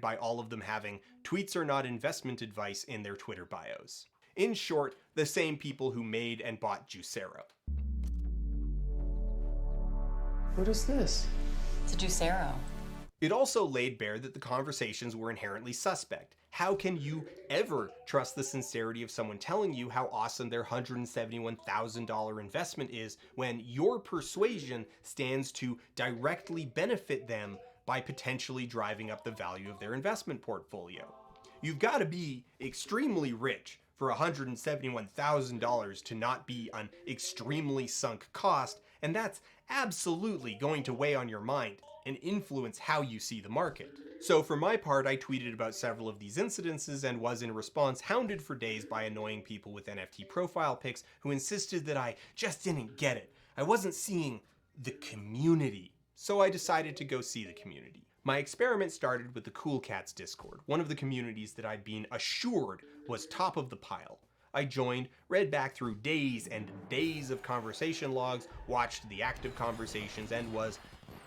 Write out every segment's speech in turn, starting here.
by all of them having "tweets are not investment advice" in their Twitter bios. In short, the same people who made and bought Juicero. What is this? It's a Juicero. It also laid bare that the conversations were inherently suspect. How can you ever trust the sincerity of someone telling you how awesome their $171,000 investment is when your persuasion stands to directly benefit them by potentially driving up the value of their investment portfolio? You've got to be extremely rich for $171,000 to not be an extremely sunk cost, and that's absolutely going to weigh on your mind and influence how you see the market. So for my part, I tweeted about several of these incidences and was in response hounded for days by annoying people with NFT profile pics who insisted that I just didn't get it. I wasn't seeing the community. So I decided to go see the community. My experiment started with the Cool Cats Discord, one of the communities that I'd been assured was top of the pile. I joined, read back through days and days of conversation logs, watched the active conversations, and was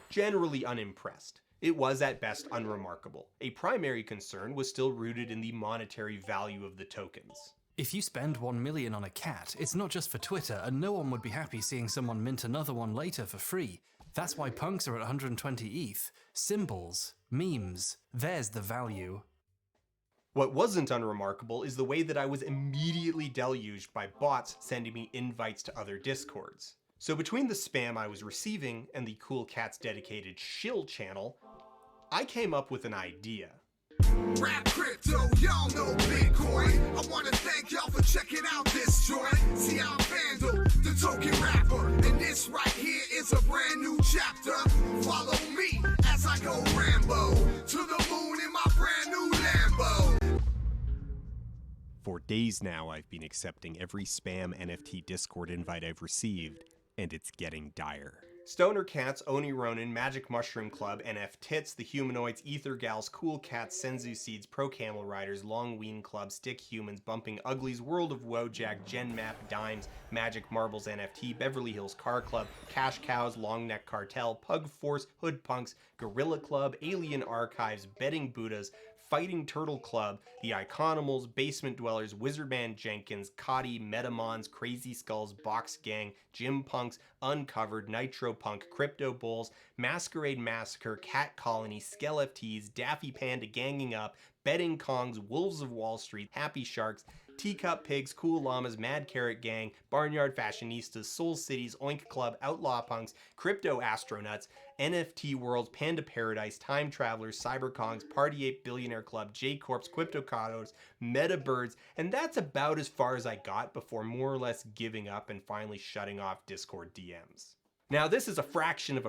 generally unimpressed. It was at best unremarkable. A primary concern was still rooted in the monetary value of the tokens. If you spend 1 million on a cat, it's not just for Twitter, and no one would be happy seeing someone mint another one later for free. That's why punks are at 120 ETH. Symbols, memes, there's the value. What wasn't unremarkable is the way that I was immediately deluged by bots sending me invites to other discords. So between the spam I was receiving and the Cool Cats dedicated shill channel, I came up with an idea. Rap crypto, y'all know Bitcoin. I wanna thank y'all for checking out this joint. See, I'm Vandal, the token rapper, and this right here is a brand new chapter. Follow me as I go Rambo to the moon in my brand new Lambo. For days now, I've been accepting every spam NFT Discord invite I've received, and it's getting dire. Stoner Cats, Oni Ronin, Magic Mushroom Club, NF Tits, The Humanoids, Ether Gals, Cool Cats, Senzu Seeds, Pro Camel Riders, Long Ween Club, Stick Humans, Bumping Uglies, World of Wojak, Gen Map, Dimes, Magic Marbles NFT, Beverly Hills Car Club, Cash Cows, Long Neck Cartel, Pug Force, Hood Punks, Gorilla Club, Alien Archives, Betting Buddhas, Fighting Turtle Club, The Iconimals, Basement Dwellers, Wizardman Jenkins, Cotty, Metamons, Crazy Skulls, Box Gang, Gym Punks, Uncovered, Nitro Punk, Crypto Bulls, Masquerade Massacre, Cat Colony, Skell FTs, Daffy Panda Ganging Up, Betting Kongs, Wolves of Wall Street, Happy Sharks, Teacup Pigs, Cool Llamas, Mad Carrot Gang, Barnyard Fashionistas, Soul Cities, Oink Club, Outlaw Punks, Crypto Astronauts, NFT Worlds, Panda Paradise, Time Travelers, Cyberkongs, Party Ape Billionaire Club, J-Corps, Cryptocados, Meta Birds, and that's about as far as I got before more or less giving up and finally shutting off Discord DMs. Now, this is a fraction of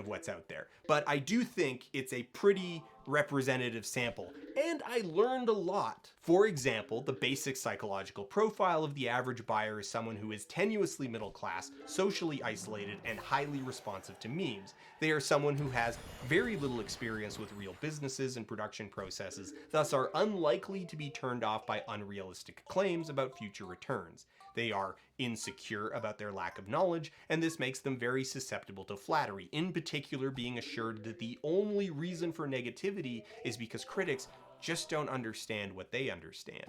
what's out there, but I do think it's a pretty representative sample, and I learned a lot. For example, the basic psychological profile of the average buyer is someone who is tenuously middle class, socially isolated, and highly responsive to memes. They are someone who has very little experience with real businesses and production processes, thus are unlikely to be turned off by unrealistic claims about future returns. They are insecure about their lack of knowledge, and this makes them very susceptible to flattery, in particular being assured that the only reason for negativity is because critics just don't understand what they understand.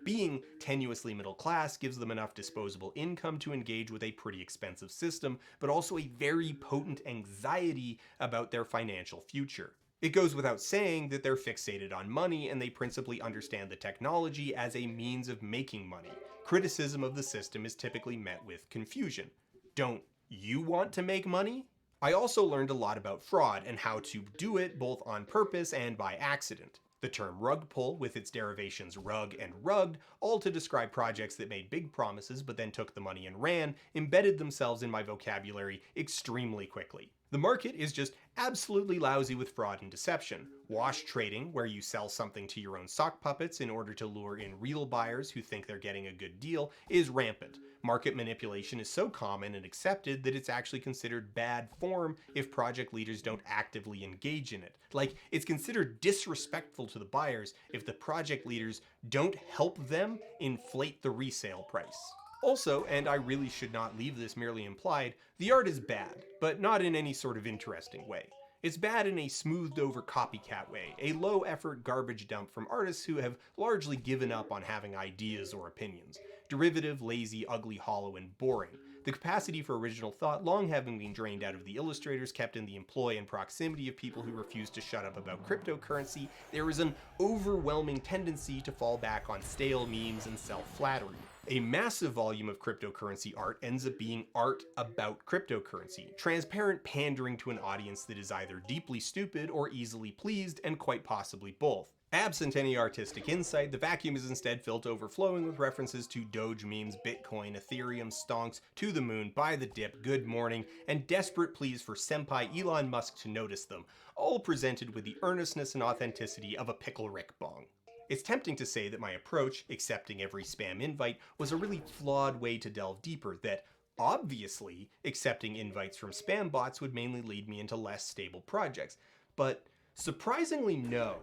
Being tenuously middle class gives them enough disposable income to engage with a pretty expensive system, but also a very potent anxiety about their financial future. It goes without saying that they're fixated on money and they principally understand the technology as a means of making money. Criticism of the system is typically met with confusion. Don't you want to make money? I also learned a lot about fraud and how to do it both on purpose and by accident. The term rug pull, with its derivations rug and rugged, all to describe projects that made big promises but then took the money and ran, embedded themselves in my vocabulary extremely quickly. The market is just absolutely lousy with fraud and deception. Wash trading, where you sell something to your own sock puppets in order to lure in real buyers who think they're getting a good deal, is rampant. Market manipulation is so common and accepted that it's actually considered bad form if project leaders don't actively engage in it. Like, it's considered disrespectful to the buyers if the project leaders don't help them inflate the resale price. Also, and I really should not leave this merely implied, the art is bad, but not in any sort of interesting way. It's bad in a smoothed over copycat way, a low effort garbage dump from artists who have largely given up on having ideas or opinions. Derivative, lazy, ugly, hollow, and boring. The capacity for original thought long having been drained out of the illustrators kept in the employ and proximity of people who refuse to shut up about cryptocurrency, there is an overwhelming tendency to fall back on stale memes and self-flattery. A massive volume of cryptocurrency art ends up being art about cryptocurrency, transparent pandering to an audience that is either deeply stupid or easily pleased, and quite possibly both. Absent any artistic insight, the vacuum is instead filled to overflowing with references to Doge memes, Bitcoin, Ethereum, stonks, to the moon, buy the dip, good morning, and desperate pleas for senpai Elon Musk to notice them, all presented with the earnestness and authenticity of a pickle Rick bong. It's tempting to say that my approach, accepting every spam invite, was a really flawed way to delve deeper, that obviously accepting invites from spam bots would mainly lead me into less stable projects. But surprisingly no.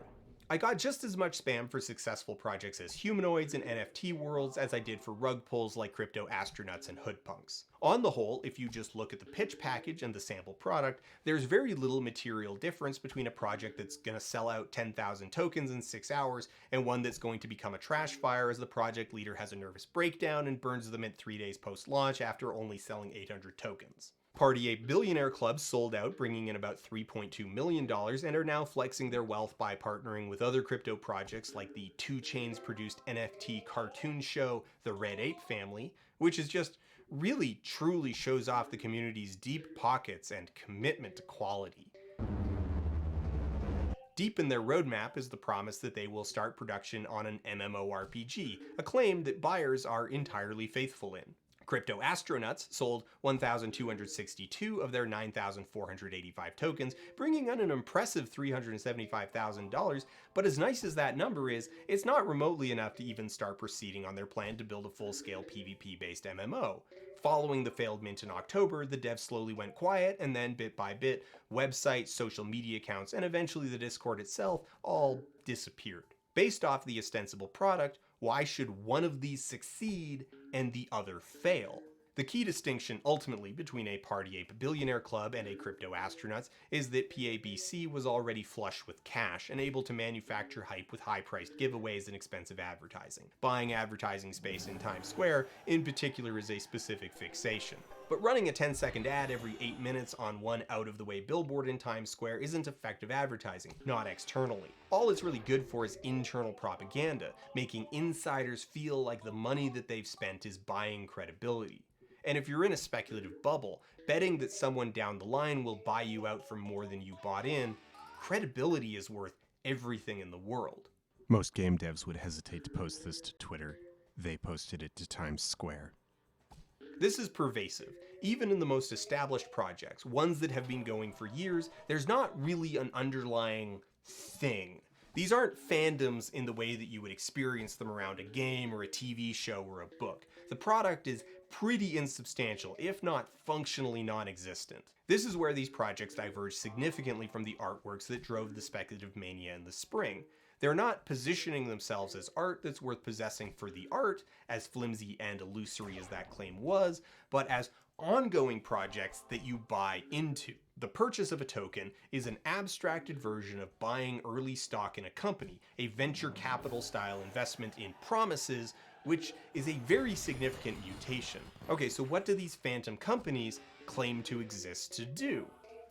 I got just as much spam for successful projects as humanoids and NFT worlds as I did for rug pulls like crypto astronauts and hoodpunks. On the whole, if you just look at the pitch package and the sample product, there's very little material difference between a project that's going to sell out 10,000 tokens in 6 hours and one that's going to become a trash fire as the project leader has a nervous breakdown and burns them in 3 days post-launch after only selling 800 tokens. Party Ape Billionaire Club sold out, bringing in about $3.2 million, and are now flexing their wealth by partnering with other crypto projects like the 2 Chainz produced NFT cartoon show, The Red Ape Family, which is just really truly shows off the community's deep pockets and commitment to quality. Deep in their roadmap is the promise that they will start production on an MMORPG, a claim that buyers are entirely faithful in. Crypto Astronauts sold 1,262 of their 9,485 tokens, bringing in an impressive $375,000, but as nice as that number is, it's not remotely enough to even start proceeding on their plan to build a full-scale PvP-based MMO. Following the failed mint in October, the devs slowly went quiet, and then bit by bit, websites, social media accounts, and eventually the Discord itself all disappeared. Based off the ostensible product, why should one of these succeed and the other fail? The key distinction ultimately between a Party Ape Billionaire Club and a Crypto Astronauts is that PABC was already flush with cash and able to manufacture hype with high-priced giveaways and expensive advertising. Buying advertising space in Times Square, in particular, is a specific fixation. But running a 10-second ad every 8 minutes on one out-of-the-way billboard in Times Square isn't effective advertising, not externally. All it's really good for is internal propaganda, making insiders feel like the money that they've spent is buying credibility. And if you're in a speculative bubble, betting that someone down the line will buy you out for more than you bought in, credibility is worth everything in the world. Most game devs would hesitate to post this to Twitter. They posted it to Times Square. This is pervasive. Even in the most established projects, ones that have been going for years, there's not really an underlying thing. These aren't fandoms in the way that you would experience them around a game or a TV show or a book. The product is pretty insubstantial, if not functionally non-existent. This is where these projects diverge significantly from the artworks that drove the speculative mania in the spring. They're not positioning themselves as art that's worth possessing for the art, as flimsy and illusory as that claim was, but as ongoing projects that you buy into. The purchase of a token is an abstracted version of buying early stock in a company, a venture capital style investment in promises, which is a very significant mutation. Okay, so what do these phantom companies claim to exist to do?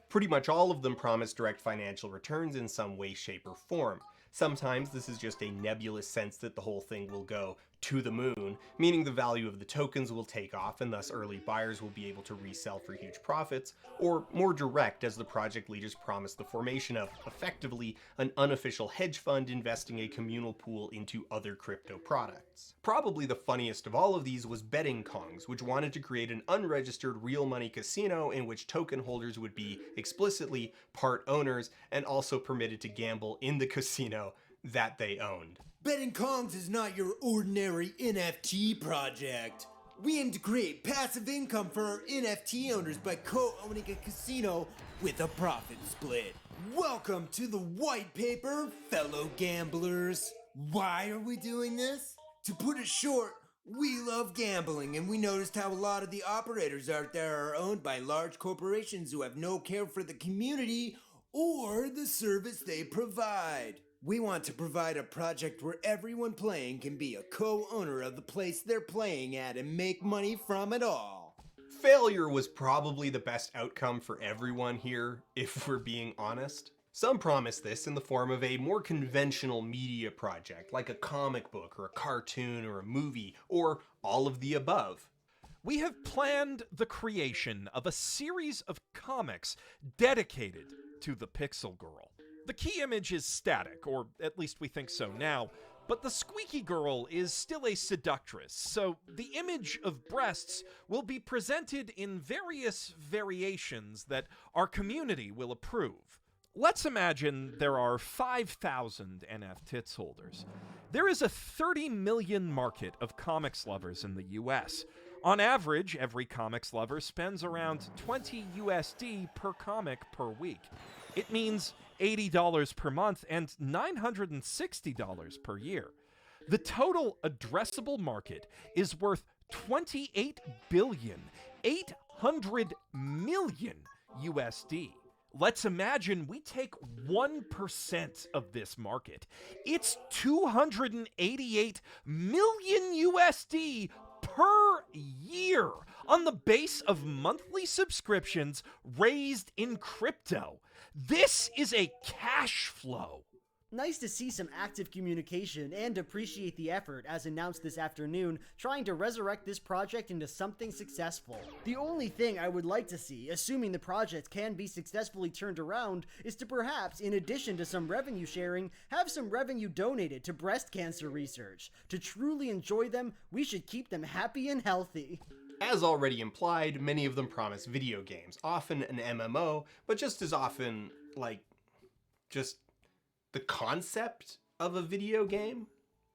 Pretty much all of them promise direct financial returns in some way, shape, or form. Sometimes this is just a nebulous sense that the whole thing will go to the moon, meaning the value of the tokens will take off and thus early buyers will be able to resell for huge profits, or more direct as the project leaders promise the formation of, effectively, an unofficial hedge fund investing a communal pool into other crypto products. Probably the funniest of all of these was Betting Kongs, which wanted to create an unregistered real money casino in which token holders would be explicitly part owners and also permitted to gamble in the casino that they owned. Betting Kongs is not your ordinary NFT project. We aim to create passive income for our NFT owners by co-owning a casino with a profit split. Welcome to the white paper, fellow gamblers. Why are we doing this? To put it short, we love gambling, and we noticed how a lot of the operators out there are owned by large corporations who have no care for the community or the service they provide. We want to provide a project where everyone playing can be a co-owner of the place they're playing at and make money from it all. Failure was probably the best outcome for everyone here, if we're being honest. Some promise this in the form of a more conventional media project, like a comic book or a cartoon or a movie, or all of the above. We have planned the creation of a series of comics dedicated to the Pixel Girl. The key image is static, or at least we think so now, but the squeaky girl is still a seductress, so the image of breasts will be presented in various variations that our community will approve. Let's imagine there are 5,000 NF tits holders. There is a 30 million market of comics lovers in the US. On average, every comics lover spends around 20 USD per comic per week. It means $80 per month and $960 per year. The total addressable market is worth $28,800 million USD. Let's imagine we take 1% of this market. It's 288 million USD per year on the base of monthly subscriptions raised in crypto. This is a cash flow. Nice to see some active communication and appreciate the effort, as announced this afternoon, trying to resurrect this project into something successful. The only thing I would like to see, assuming the project can be successfully turned around, is to perhaps, in addition to some revenue sharing, have some revenue donated to breast cancer research. To truly enjoy them, we should keep them happy and healthy. As already implied, many of them promise video games, often an MMO, but just as often, just the concept of a video game?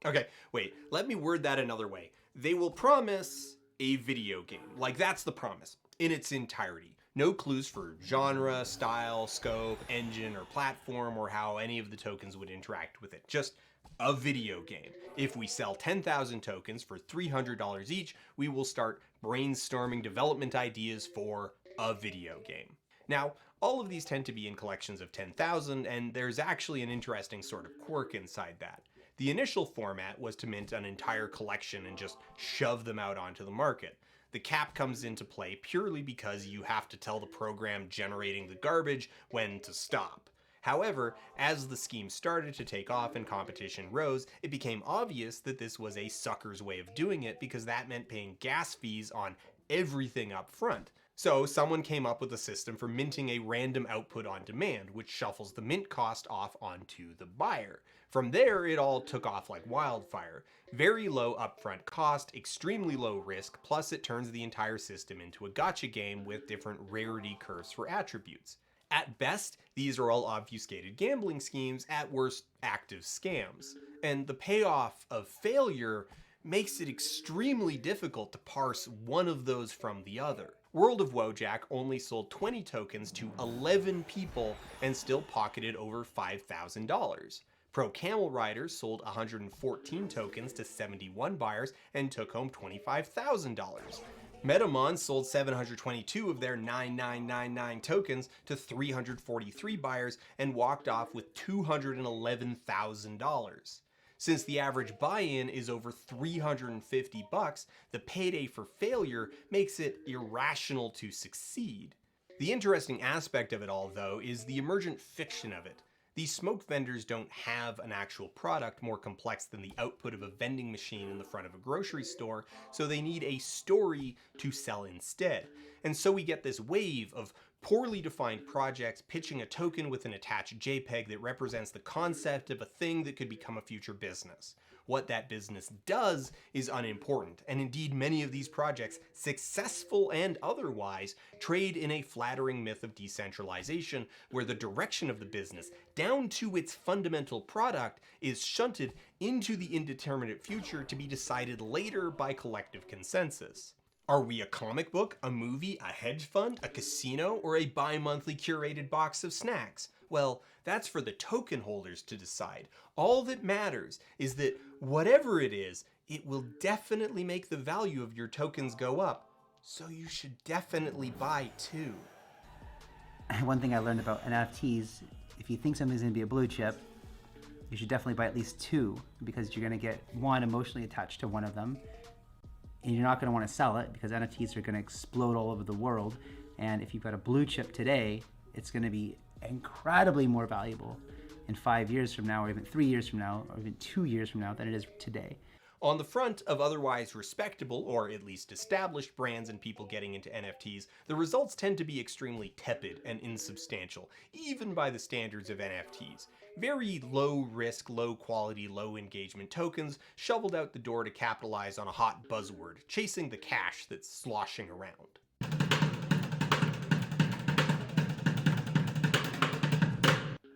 Okay, wait, let me word that another way. They will promise a video game. That's the promise, in its entirety. No clues for genre, style, scope, engine, or platform, or how any of the tokens would interact with it. Just a video game. If we sell 10,000 tokens for $300 each, we will start brainstorming development ideas for a video game. Now, all of these tend to be in collections of 10,000, and there's actually an interesting sort of quirk inside that. The initial format was to mint an entire collection and just shove them out onto the market. The cap comes into play purely because you have to tell the program generating the garbage when to stop. However, as the scheme started to take off and competition rose, it became obvious that this was a sucker's way of doing it because that meant paying gas fees on everything up front. So someone came up with a system for minting a random output on demand, which shuffles the mint cost off onto the buyer. From there, it all took off like wildfire. Very low upfront cost, extremely low risk, plus it turns the entire system into a gacha game with different rarity curves for attributes. At best, these are all obfuscated gambling schemes, at worst, active scams. And the payoff of failure makes it extremely difficult to parse one of those from the other. World of Wojak only sold 20 tokens to 11 people and still pocketed over $5,000. Pro Camel Riders sold 114 tokens to 71 buyers and took home $25,000. Metamon sold 722 of their 9999 tokens to 343 buyers and walked off with $211,000. Since the average buy-in is over $350, the payday for failure makes it irrational to succeed. The interesting aspect of it all, though, is the emergent fiction of it. These smoke vendors don't have an actual product more complex than the output of a vending machine in the front of a grocery store, so they need a story to sell instead. And so we get this wave of poorly defined projects pitching a token with an attached JPEG that represents the concept of a thing that could become a future business. What that business does is unimportant, and indeed many of these projects, successful and otherwise, trade in a flattering myth of decentralization where the direction of the business, down to its fundamental product, is shunted into the indeterminate future to be decided later by collective consensus. Are we a comic book, a movie, a hedge fund, a casino, or a bi-monthly curated box of snacks? Well, that's for the token holders to decide. All that matters is that whatever it is, it will definitely make the value of your tokens go up, so you should definitely buy too. one thing I learned about NFTs, if you think something's going to be a blue chip, you should definitely buy at least two, because you're going to get one emotionally attached to one of them, and you're not going to want to sell it because NFTs are going to explode all over the world. And if you've got a blue chip today, it's going to be incredibly more valuable in 5 years from now, or even 3 years from now, or even 2 years from now than it is today. On the front of otherwise respectable, or at least established brands and people getting into NFTs, the results tend to be extremely tepid and insubstantial, even by the standards of NFTs. Very low risk, low quality, low engagement tokens shoveled out the door to capitalize on a hot buzzword, chasing the cash that's sloshing around.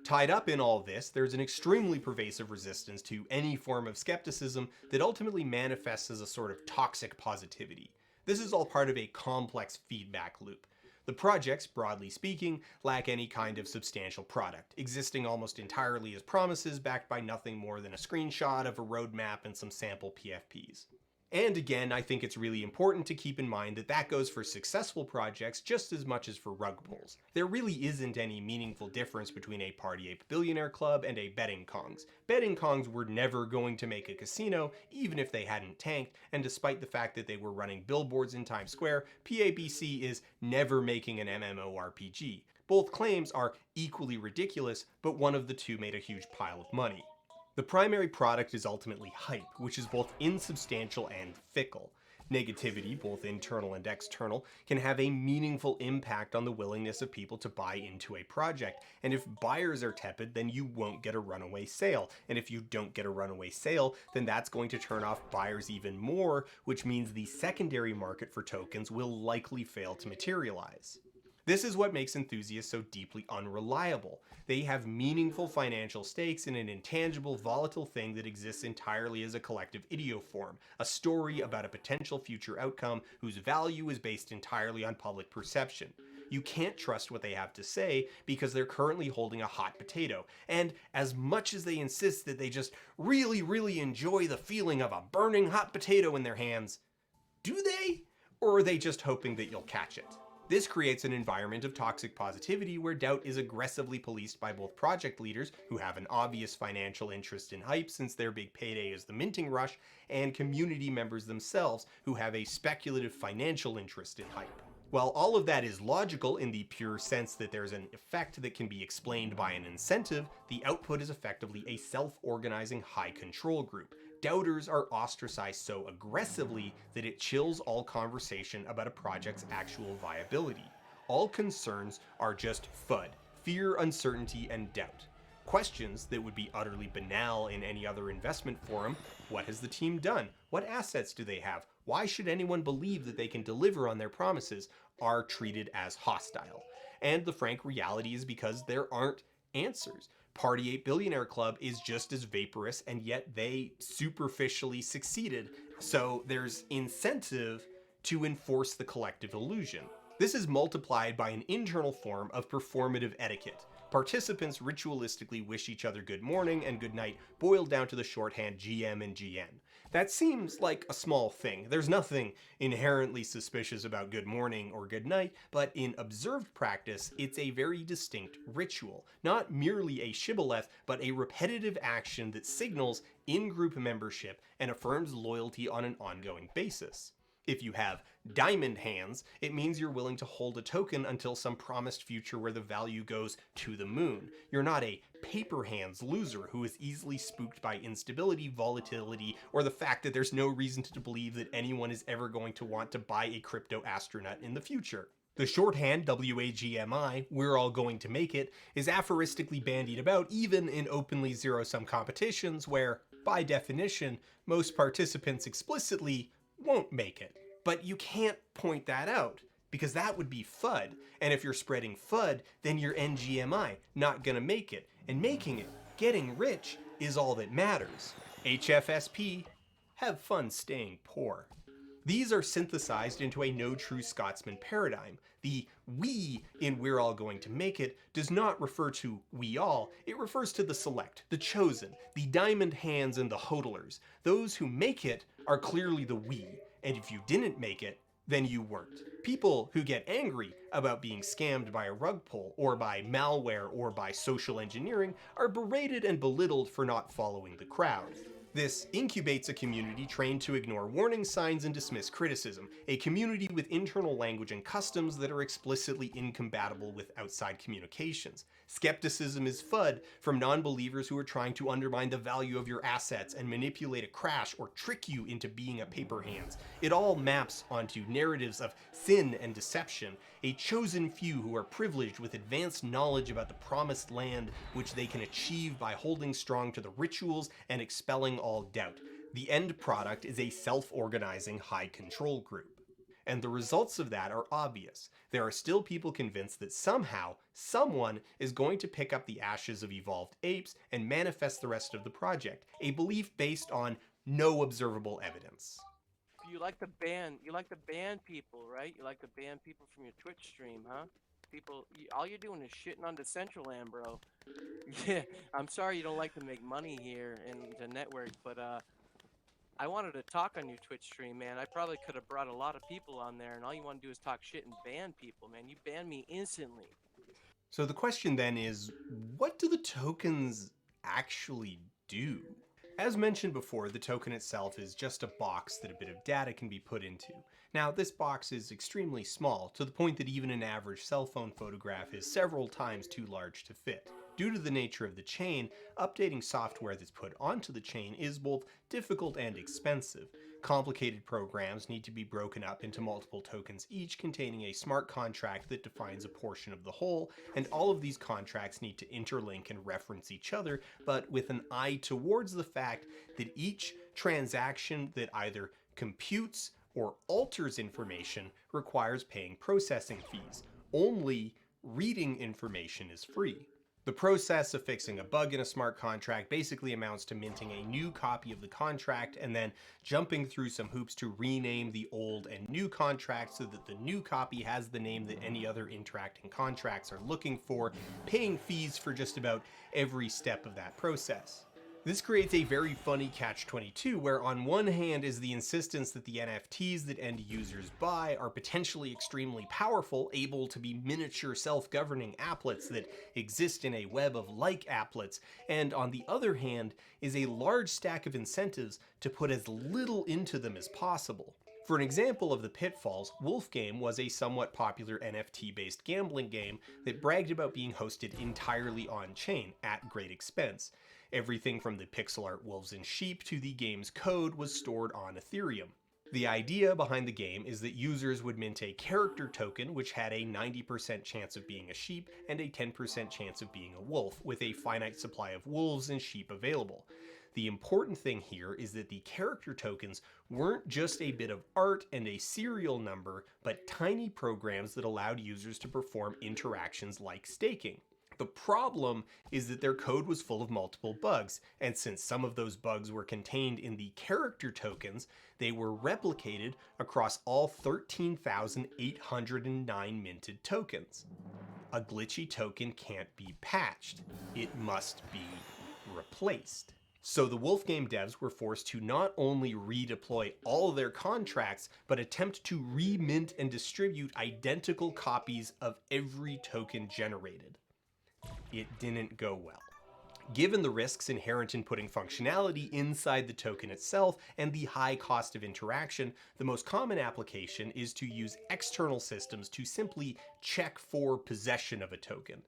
Tied up in all this, there's an extremely pervasive resistance to any form of skepticism that ultimately manifests as a sort of toxic positivity. This is all part of a complex feedback loop. The projects, broadly speaking, lack any kind of substantial product, existing almost entirely as promises backed by nothing more than a screenshot of a roadmap and some sample PFPs. And again, I think it's really important to keep in mind that that goes for successful projects just as much as for rug pulls. There really isn't any meaningful difference between a Party Ape Billionaire Club and a Betting Kongs. Betting Kongs were never going to make a casino, even if they hadn't tanked, and despite the fact that they were running billboards in Times Square, PABC is never making an MMORPG. Both claims are equally ridiculous, but one of the two made a huge pile of money. The primary product is ultimately hype, which is both insubstantial and fickle. Negativity, both internal and external, can have a meaningful impact on the willingness of people to buy into a project. And if buyers are tepid, then you won't get a runaway sale. And if you don't get a runaway sale, then that's going to turn off buyers even more, which means the secondary market for tokens will likely fail to materialize. This is what makes enthusiasts so deeply unreliable. They have meaningful financial stakes in an intangible, volatile thing that exists entirely as a collective idioform, a story about a potential future outcome whose value is based entirely on public perception. You can't trust what they have to say because they're currently holding a hot potato, and as much as they insist that they just really enjoy the feeling of a burning hot potato in their hands, do they? Or are they just hoping that you'll catch it? This creates an environment of toxic positivity where doubt is aggressively policed by both project leaders, who have an obvious financial interest in hype since their big payday is the minting rush, and community members themselves, who have a speculative financial interest in hype. While all of that is logical in the pure sense that there's an effect that can be explained by an incentive, the output is effectively a self-organizing high control group. Doubters are ostracized so aggressively that it chills all conversation about a project's actual viability. All concerns are just FUD, fear, uncertainty, and doubt. Questions that would be utterly banal in any other investment forum: what has the team done? What assets do they have? Why should anyone believe that they can deliver on their promises? Are treated as hostile. And the frank reality is because there aren't answers. Party Ape Billionaire Club is just as vaporous, and yet they superficially succeeded. So there's incentive to enforce the collective illusion. This is multiplied by an internal form of performative etiquette. Participants ritualistically wish each other good morning and good night, boiled down to the shorthand GM and GN. That seems like a small thing. There's nothing inherently suspicious about good morning or good night, but in observed practice, it's a very distinct ritual. Not merely a shibboleth, but a repetitive action that signals in-group membership and affirms loyalty on an ongoing basis. If you have diamond hands, it means you're willing to hold a token until some promised future where the value goes to the moon. You're not a paper hands loser who is easily spooked by instability, volatility, or the fact that there's no reason to believe that anyone is ever going to want to buy a crypto astronaut in the future. The shorthand WAGMI, we're all going to make it, is aphoristically bandied about even in openly zero-sum competitions where, by definition, most participants explicitly won't make it. But you can't point that out, because that would be FUD, and if you're spreading FUD, then you're NGMI, not gonna make it, and making it, getting rich, is all that matters. HFSP, have fun staying poor. These are synthesized into a no true Scotsman paradigm. The we in We're All Going to Make It does not refer to we all, it refers to the select, the chosen, the diamond hands and the hodlers. Those who make it are clearly the we, and if you didn't make it, then you weren't. People who get angry about being scammed by a rug pull, or by malware, or by social engineering are berated and belittled for not following the crowd. This incubates a community trained to ignore warning signs and dismiss criticism, a community with internal language and customs that are explicitly incompatible with outside communications. Skepticism is FUD from non-believers who are trying to undermine the value of your assets and manipulate a crash or trick you into being a paper hands. It all maps onto narratives of sin and deception, a chosen few who are privileged with advanced knowledge about the promised land which they can achieve by holding strong to the rituals and expelling all doubt. The end product is a self-organizing high control group. And the results of that are obvious. There are still people convinced that somehow, someone is going to pick up the ashes of evolved apes and manifest the rest of the project, a belief based on no observable evidence. You like to ban people, right? You like to ban people from your Twitch stream, huh? All you're doing is shitting on Decentraland, bro. Yeah, I'm sorry you don't like to make money here in the network, but I wanted to talk on your Twitch stream, man. I probably could have brought a lot of people on there, and all you want to do is talk shit and ban people, man. You banned me instantly. So the question then is, what do the tokens actually do? As mentioned before, the token itself is just a box that a bit of data can be put into. Now, this box is extremely small, to the point that even an average cell phone photograph is several times too large to fit. Due to the nature of the chain, updating software that's put onto the chain is both difficult and expensive. Complicated programs need to be broken up into multiple tokens, each containing a smart contract that defines a portion of the whole, and all of these contracts need to interlink and reference each other, but with an eye towards the fact that each transaction that either computes or alters information requires paying processing fees. Only reading information is free. The process of fixing a bug in a smart contract basically amounts to minting a new copy of the contract and then jumping through some hoops to rename the old and new contract so that the new copy has the name that any other interacting contracts are looking for, paying fees for just about every step of that process. This creates a very funny catch-22, where on one hand is the insistence that the NFTs that end users buy are potentially extremely powerful, able to be miniature self-governing applets that exist in a web of like applets, and on the other hand is a large stack of incentives to put as little into them as possible. For an example of the pitfalls, Wolf Game was a somewhat popular NFT-based gambling game that bragged about being hosted entirely on-chain at great expense. Everything from the pixel art wolves and sheep to the game's code was stored on Ethereum. The idea behind the game is that users would mint a character token which had a 90% chance of being a sheep and a 10% chance of being a wolf, with a finite supply of wolves and sheep available. The important thing here is that the character tokens weren't just a bit of art and a serial number, but tiny programs that allowed users to perform interactions like staking. The problem is that their code was full of multiple bugs, and since some of those bugs were contained in the character tokens, they were replicated across all 13,809 minted tokens. A glitchy token can't be patched. It must be replaced. So the Wolf Game devs were forced to not only redeploy all their contracts, but attempt to remint and distribute identical copies of every token generated. It didn't go well. Given the risks inherent in putting functionality inside the token itself and the high cost of interaction, the most common application is to use external systems to simply check for possession of a token.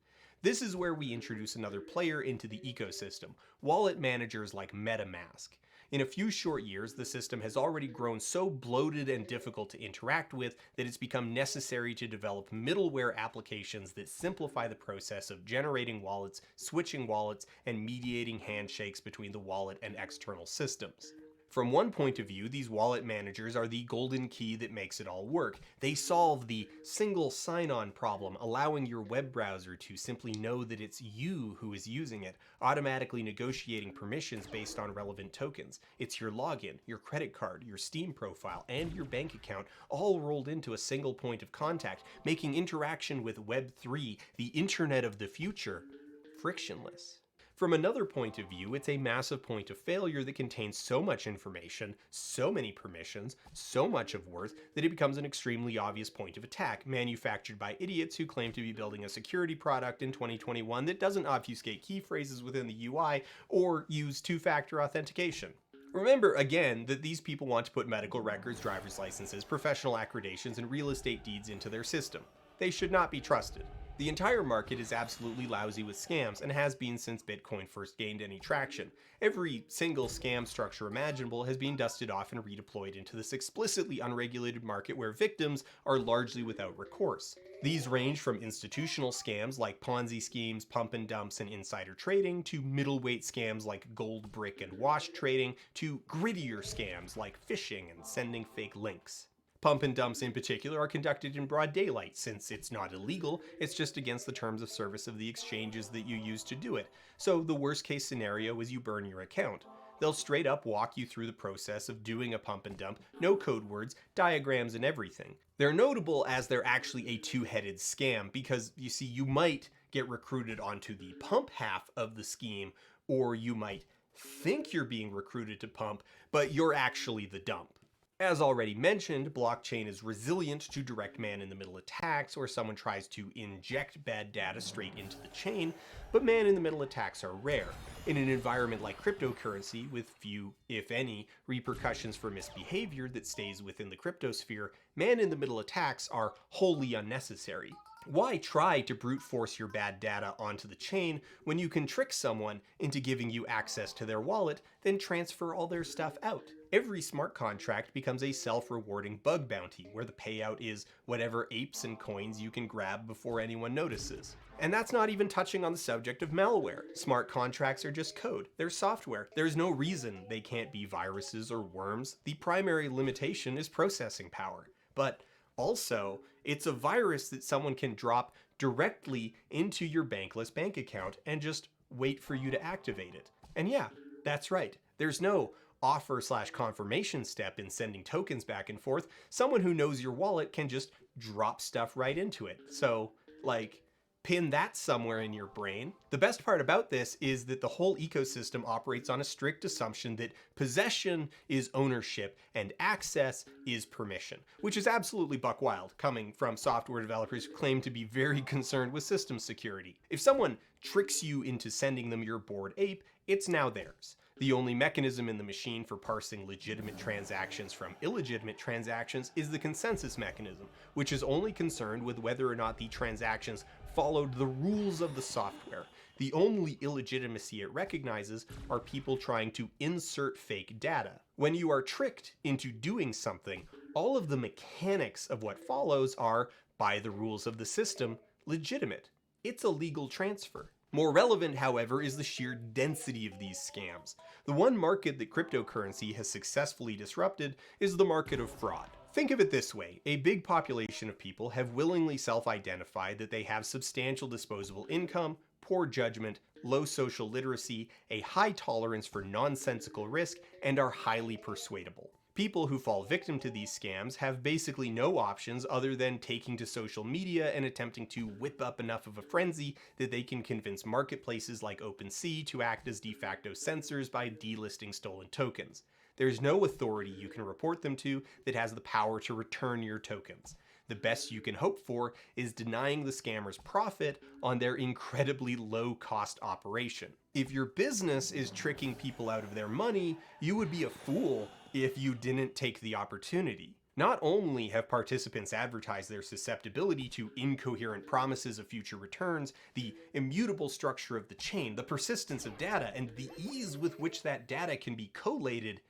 This is where we introduce another player into the ecosystem, wallet managers like MetaMask. In a few short years, the system has already grown so bloated and difficult to interact with that it's become necessary to develop middleware applications that simplify the process of generating wallets, switching wallets, and mediating handshakes between the wallet and external systems. From one point of view, these wallet managers are the golden key that makes it all work. They solve the single sign-on problem, allowing your web browser to simply know that it's you who is using it, automatically negotiating permissions based on relevant tokens. It's your login, your credit card, your Steam profile, and your bank account all rolled into a single point of contact, making interaction with Web3, the internet of the future, frictionless. From another point of view, it's a massive point of failure that contains so much information, so many permissions, so much of worth, that it becomes an extremely obvious point of attack, manufactured by idiots who claim to be building a security product in 2021 that doesn't obfuscate key phrases within the UI or use two-factor authentication. Remember, again, that these people want to put medical records, driver's licenses, professional accreditations, and real estate deeds into their system. They should not be trusted. The entire market is absolutely lousy with scams and has been since Bitcoin first gained any traction. Every single scam structure imaginable has been dusted off and redeployed into this explicitly unregulated market where victims are largely without recourse. These range from institutional scams like Ponzi schemes, pump and dumps, and insider trading, to middleweight scams like gold brick and wash trading, to grittier scams like phishing and sending fake links. Pump and dumps in particular are conducted in broad daylight, since it's not illegal, it's just against the terms of service of the exchanges that you use to do it. So the worst case scenario is you burn your account. They'll straight up walk you through the process of doing a pump and dump, no code words, diagrams, and everything. They're notable as they're actually a two-headed scam, because you see, you might get recruited onto the pump half of the scheme, or you might think you're being recruited to pump, but you're actually the dump. As already mentioned, blockchain is resilient to direct man-in-the-middle attacks where someone tries to inject bad data straight into the chain, but man-in-the-middle attacks are rare. In an environment like cryptocurrency, with few, if any, repercussions for misbehavior that stays within the cryptosphere, man-in-the-middle attacks are wholly unnecessary. Why try to brute force your bad data onto the chain when you can trick someone into giving you access to their wallet, then transfer all their stuff out? Every smart contract becomes a self-rewarding bug bounty, where the payout is whatever apes and coins you can grab before anyone notices. And that's not even touching on the subject of malware. Smart contracts are just code. They're software. There's no reason they can't be viruses or worms. The primary limitation is processing power. But also, it's a virus that someone can drop directly into your bankless bank account and just wait for you to activate it. And yeah, that's right. There's no offer/confirmation step in sending tokens back and forth. Someone who knows your wallet can just drop stuff right into it. So, like, pin that somewhere in your brain. The best part about this is that the whole ecosystem operates on a strict assumption that possession is ownership and access is permission, which is absolutely buck wild coming from software developers who claim to be very concerned with system security. If someone tricks you into sending them your Bored Ape, it's now theirs. The only mechanism in the machine for parsing legitimate transactions from illegitimate transactions is the consensus mechanism, which is only concerned with whether or not the transactions followed the rules of the software. The only illegitimacy it recognizes are people trying to insert fake data. When you are tricked into doing something, all of the mechanics of what follows are, by the rules of the system, legitimate. It's a legal transfer. More relevant, however, is the sheer density of these scams. The one market that cryptocurrency has successfully disrupted is the market of fraud. Think of it this way: a big population of people have willingly self-identified that they have substantial disposable income, poor judgment, low social literacy, a high tolerance for nonsensical risk, and are highly persuadable. People who fall victim to these scams have basically no options other than taking to social media and attempting to whip up enough of a frenzy that they can convince marketplaces like OpenSea to act as de facto censors by delisting stolen tokens. There's no authority you can report them to that has the power to return your tokens. The best you can hope for is denying the scammers profit on their incredibly low-cost operation. If your business is tricking people out of their money, you would be a fool if you didn't take the opportunity. Not only have participants advertised their susceptibility to incoherent promises of future returns, the immutable structure of the chain, the persistence of data, and the ease with which that data can be collated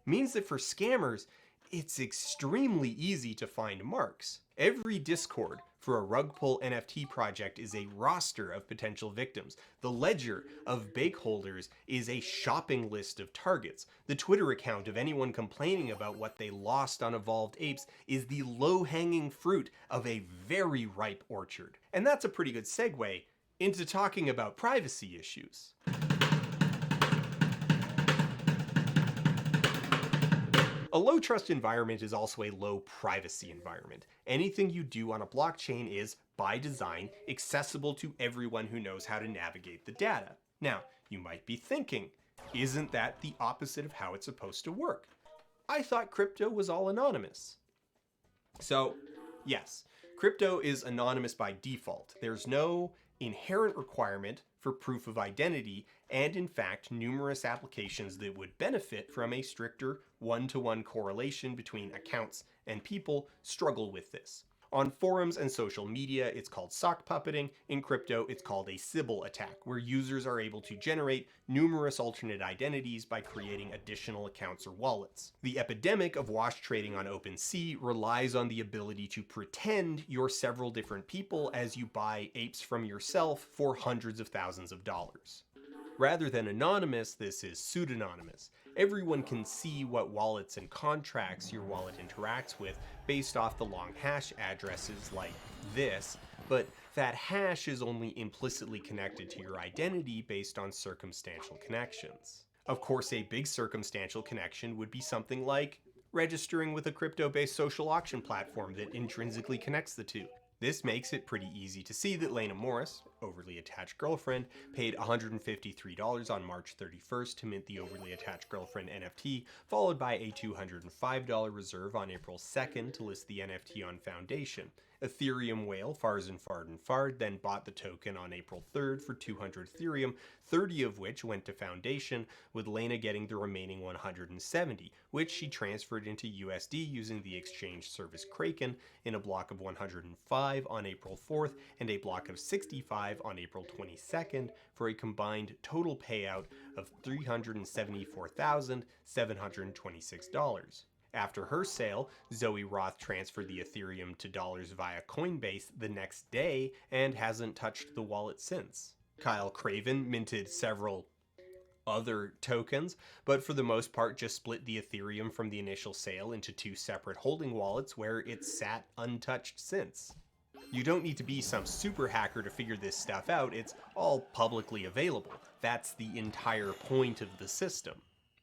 means that for scammers, it's extremely easy to find marks. Every Discord for a rug pull NFT project is a roster of potential victims. The ledger of bake holders is a shopping list of targets. The Twitter account of anyone complaining about what they lost on Evolved Apes is the low-hanging fruit of a very ripe orchard. And that's a pretty good segue into talking about privacy issues. A low trust environment is also a low privacy environment. Anything you do on a blockchain is, by design, accessible to everyone who knows how to navigate the data. Now, you might be thinking, isn't that the opposite of how it's supposed to work? I thought crypto was all anonymous. So, yes, crypto is anonymous by default. There's no inherent requirement for proof of identity, and in fact, numerous applications that would benefit from a stricter one-to-one correlation between accounts and people struggle with this. On forums and social media, it's called sock puppeting. In crypto, it's called a Sybil attack, where users are able to generate numerous alternate identities by creating additional accounts or wallets. The epidemic of wash trading on OpenSea relies on the ability to pretend you're several different people as you buy apes from yourself for hundreds of thousands of dollars. Rather than anonymous, this is pseudonymous. Everyone can see what wallets and contracts your wallet interacts with based off the long hash addresses like this, but that hash is only implicitly connected to your identity based on circumstantial connections. Of course, a big circumstantial connection would be something like registering with a crypto-based social auction platform that intrinsically connects the two. This makes it pretty easy to see that Lena Morris, overly attached girlfriend, paid $153 on March 31st to mint the overly attached girlfriend NFT, followed by a $205 reserve on April 2nd to list the NFT on Foundation. Ethereum whale Farzan Fard then bought the token on April 3rd for 200 Ethereum, 30 of which went to Foundation, with Lena getting the remaining 170, which she transferred into USD using the exchange service Kraken in a block of 105 on April 4th and a block of 65 on April 22nd for a combined total payout of $374,726. After her sale, Zoe Roth transferred the Ethereum to dollars via Coinbase the next day and hasn't touched the wallet since. Kyle Craven minted several other tokens, but for the most part just split the Ethereum from the initial sale into two separate holding wallets where it's sat untouched since. You don't need to be some super hacker to figure this stuff out, it's all publicly available. That's the entire point of the system.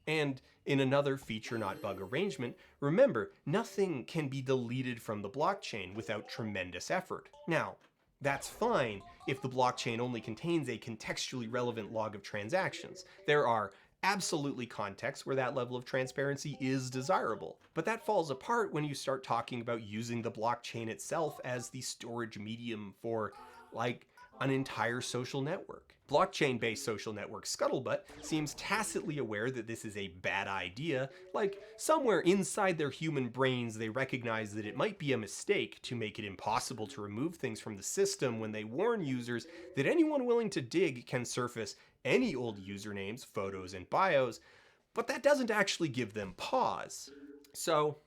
And in another feature not bug arrangement, remember, nothing can be deleted from the blockchain without tremendous effort. Now, that's fine if the blockchain only contains a contextually relevant log of transactions. There are absolutely contexts where that level of transparency is desirable. But that falls apart when you start talking about using the blockchain itself as the storage medium for, like, an entire social network. Blockchain-based social network Scuttlebutt seems tacitly aware that this is a bad idea, like somewhere inside their human brains they recognize that it might be a mistake to make it impossible to remove things from the system when they warn users that anyone willing to dig can surface any old usernames, photos, and bios, but that doesn't actually give them pause. So,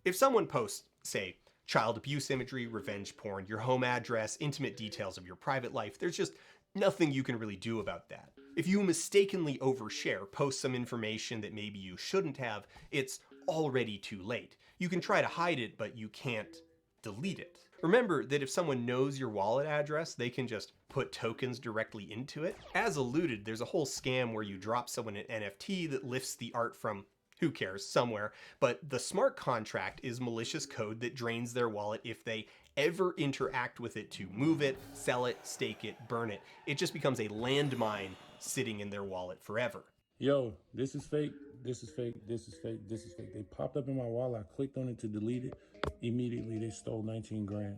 if someone posts, say, child abuse imagery, revenge porn, your home address, intimate details of your private life, there's just nothing you can really do about that. If you mistakenly overshare, post some information that maybe you shouldn't have, it's already too late. You can try to hide it, but you can't delete it. Remember that if someone knows your wallet address, they can just put tokens directly into it. As alluded, there's a whole scam where you drop someone an NFT that lifts the art from, who cares, somewhere, but the smart contract is malicious code that drains their wallet if they ever interact with it to move it, sell it, stake it, burn it. It just becomes a landmine sitting in their wallet forever. Yo, this is fake, this is fake, this is fake, this is fake. They popped up in my wallet, I clicked on it to delete it. Immediately they stole 19 grand.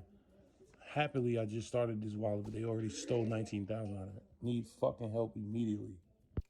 Happily, I just started this wallet, but they already stole 19,000 out of it. Need fucking help immediately.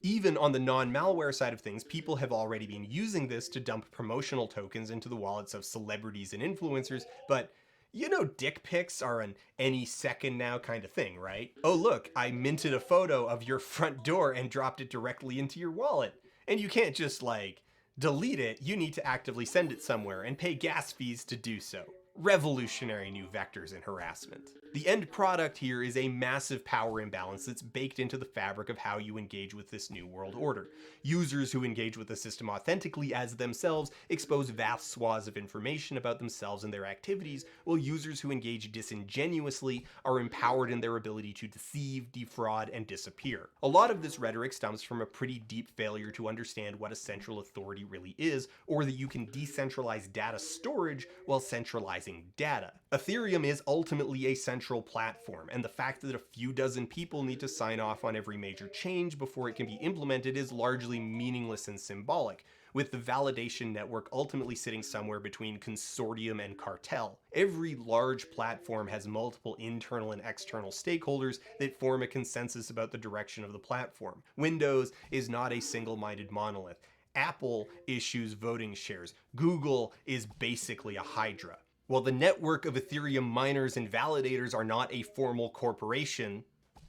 Even on the non-malware side of things, people have already been using this to dump promotional tokens into the wallets of celebrities and influencers, but you know dick pics are an any second now kind of thing, right? Oh look, I minted a photo of your front door and dropped it directly into your wallet. And you can't just like delete it, you need to actively send it somewhere and pay gas fees to do so. Revolutionary new vectors in harassment. The end product here is a massive power imbalance that's baked into the fabric of how you engage with this new world order. Users who engage with the system authentically as themselves expose vast swaths of information about themselves and their activities, while users who engage disingenuously are empowered in their ability to deceive, defraud, and disappear. A lot of this rhetoric stems from a pretty deep failure to understand what a central authority really is, or that you can decentralize data storage while centralizing centralizing data. Ethereum is ultimately a central platform, and the fact that a few dozen people need to sign off on every major change before it can be implemented is largely meaningless and symbolic, with the validation network ultimately sitting somewhere between consortium and cartel. Every large platform has multiple internal and external stakeholders that form a consensus about the direction of the platform. Windows is not a single-minded monolith. Apple issues voting shares. Google is basically a hydra. While the network of Ethereum miners and validators are not a formal corporation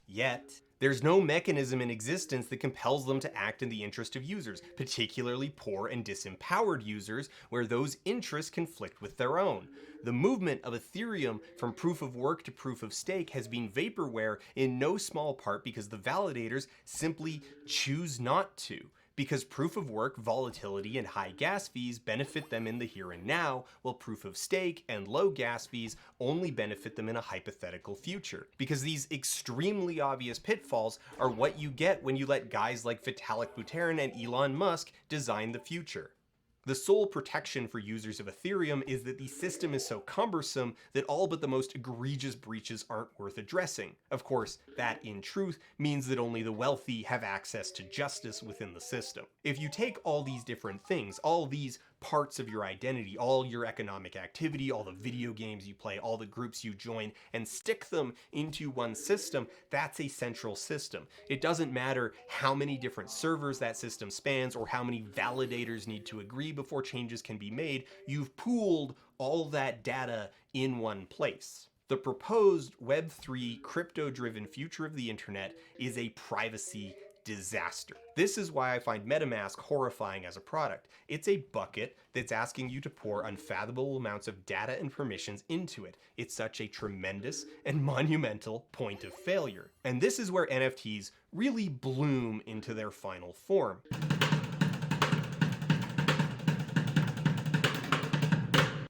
yet, there's no mechanism in existence that compels them to act in the interest of users, particularly poor and disempowered users, where those interests conflict with their own. The movement of Ethereum from proof of work to proof of stake has been vaporware in no small part because the validators simply choose not to. Because proof of work, volatility, and high gas fees benefit them in the here and now, while proof of stake and low gas fees only benefit them in a hypothetical future. Because these extremely obvious pitfalls are what you get when you let guys like Vitalik Buterin and Elon Musk design the future. The sole protection for users of Ethereum is that the system is so cumbersome that all but the most egregious breaches aren't worth addressing. Of course, that in truth means that only the wealthy have access to justice within the system. If you take all these different things, all these parts of your identity, all your economic activity, all the video games you play, all the groups you join, and stick them into one system, that's a central system. It doesn't matter how many different servers that system spans or how many validators need to agree before changes can be made. You've pooled all that data in one place. The proposed Web3 crypto-driven future of the internet is a privacy disaster. This is why I find MetaMask horrifying as a product. It's a bucket that's asking you to pour unfathomable amounts of data and permissions into it. It's such a tremendous and monumental point of failure. And this is where NFTs really bloom into their final form.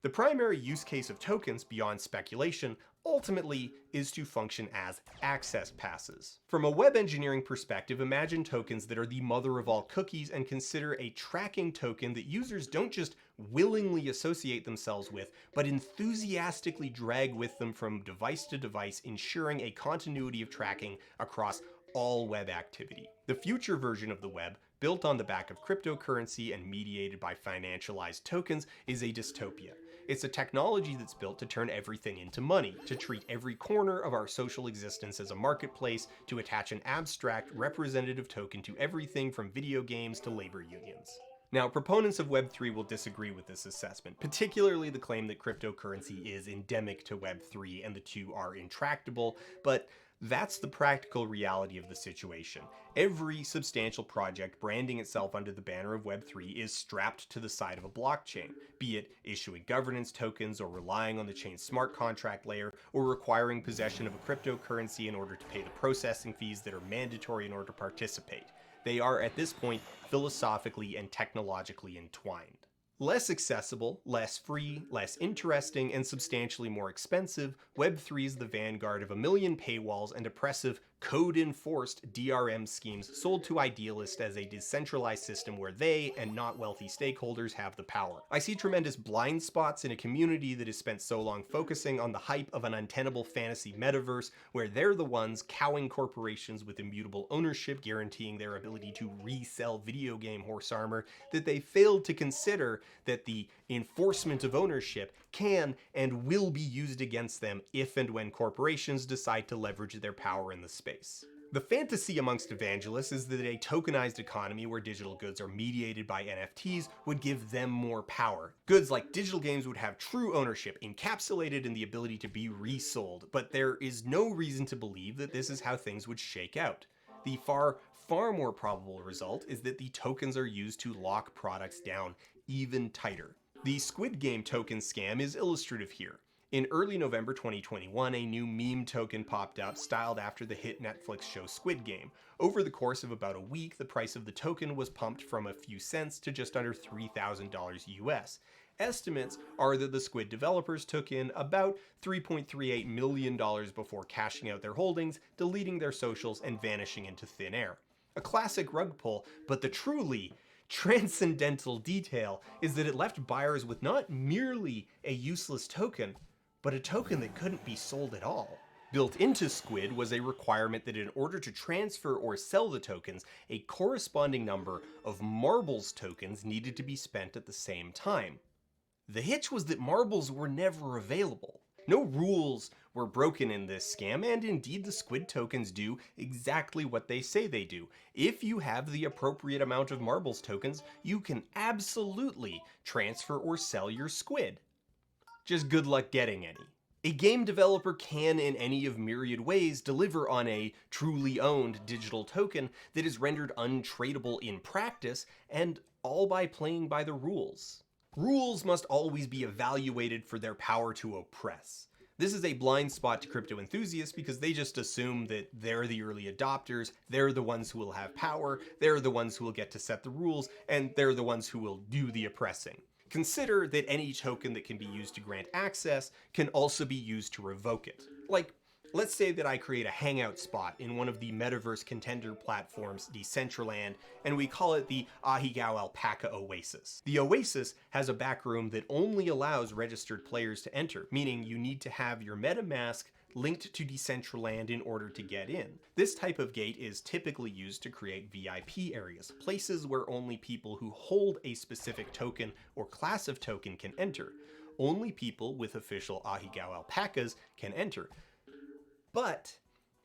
The primary use case of tokens, beyond speculation, ultimately is to function as access passes. From a web engineering perspective, imagine tokens that are the mother of all cookies and consider a tracking token that users don't just willingly associate themselves with, but enthusiastically drag with them from device to device, ensuring a continuity of tracking across all web activity. The future version of the web, built on the back of cryptocurrency and mediated by financialized tokens, is a dystopia. It's a technology that's built to turn everything into money, to treat every corner of our social existence as a marketplace, to attach an abstract representative token to everything from video games to labor unions. Now, proponents of Web3 will disagree with this assessment, particularly the claim that cryptocurrency is endemic to Web3 and the two are intractable, but that's the practical reality of the situation. Every substantial project branding itself under the banner of Web3 is strapped to the side of a blockchain, be it issuing governance tokens or relying on the chain's smart contract layer or requiring possession of a cryptocurrency in order to pay the processing fees that are mandatory in order to participate. They are, at this point, philosophically and technologically entwined. Less accessible, less free, less interesting, and substantially more expensive, Web3 is the vanguard of a million paywalls and oppressive, code-enforced DRM schemes sold to idealists as a decentralized system where they, and not wealthy stakeholders, have the power. I see tremendous blind spots in a community that has spent so long focusing on the hype of an untenable fantasy metaverse where they're the ones cowing corporations with immutable ownership guaranteeing their ability to resell video game horse armor that they failed to consider that the enforcement of ownership can and will be used against them if and when corporations decide to leverage their power in the space. The fantasy amongst evangelists is that a tokenized economy where digital goods are mediated by NFTs would give them more power. Goods like digital games would have true ownership, encapsulated in the ability to be resold, but there is no reason to believe that this is how things would shake out. The far more probable result is that the tokens are used to lock products down even tighter. The Squid Game token scam is illustrative here. In early November 2021, a new meme token popped up styled after the hit Netflix show Squid Game. Over the course of about a week, the price of the token was pumped from a few cents to just under $3,000 US. Estimates are that the Squid developers took in about $3.38 million before cashing out their holdings, deleting their socials, and vanishing into thin air. A classic rug pull, but the truly transcendental detail is that it left buyers with not merely a useless token, but a token that couldn't be sold at all. Built into Squid was a requirement that in order to transfer or sell the tokens, a corresponding number of marbles tokens needed to be spent at the same time. The hitch was that marbles were never available. No rules were broken in this scam, and indeed the Squid tokens do exactly what they say they do. If you have the appropriate amount of marbles tokens, you can absolutely transfer or sell your Squid. Just good luck getting any. A game developer can, in any of myriad ways, deliver on a truly owned digital token that is rendered untradeable in practice, and all by playing by the rules. Rules must always be evaluated for their power to oppress. This is a blind spot to crypto enthusiasts because they just assume that they're the early adopters, they're the ones who will have power, they're the ones who will get to set the rules, and they're the ones who will do the oppressing. Consider that any token that can be used to grant access can also be used to revoke it. Like, let's say that I create a hangout spot in one of the metaverse contender platforms, Decentraland, and we call it the Ahigao Alpaca Oasis. The Oasis has a backroom that only allows registered players to enter, meaning you need to have your MetaMask linked to Decentraland in order to get in. This type of gate is typically used to create VIP areas, places where only people who hold a specific token or class of token can enter. Only people with official Ahigao alpacas can enter. But,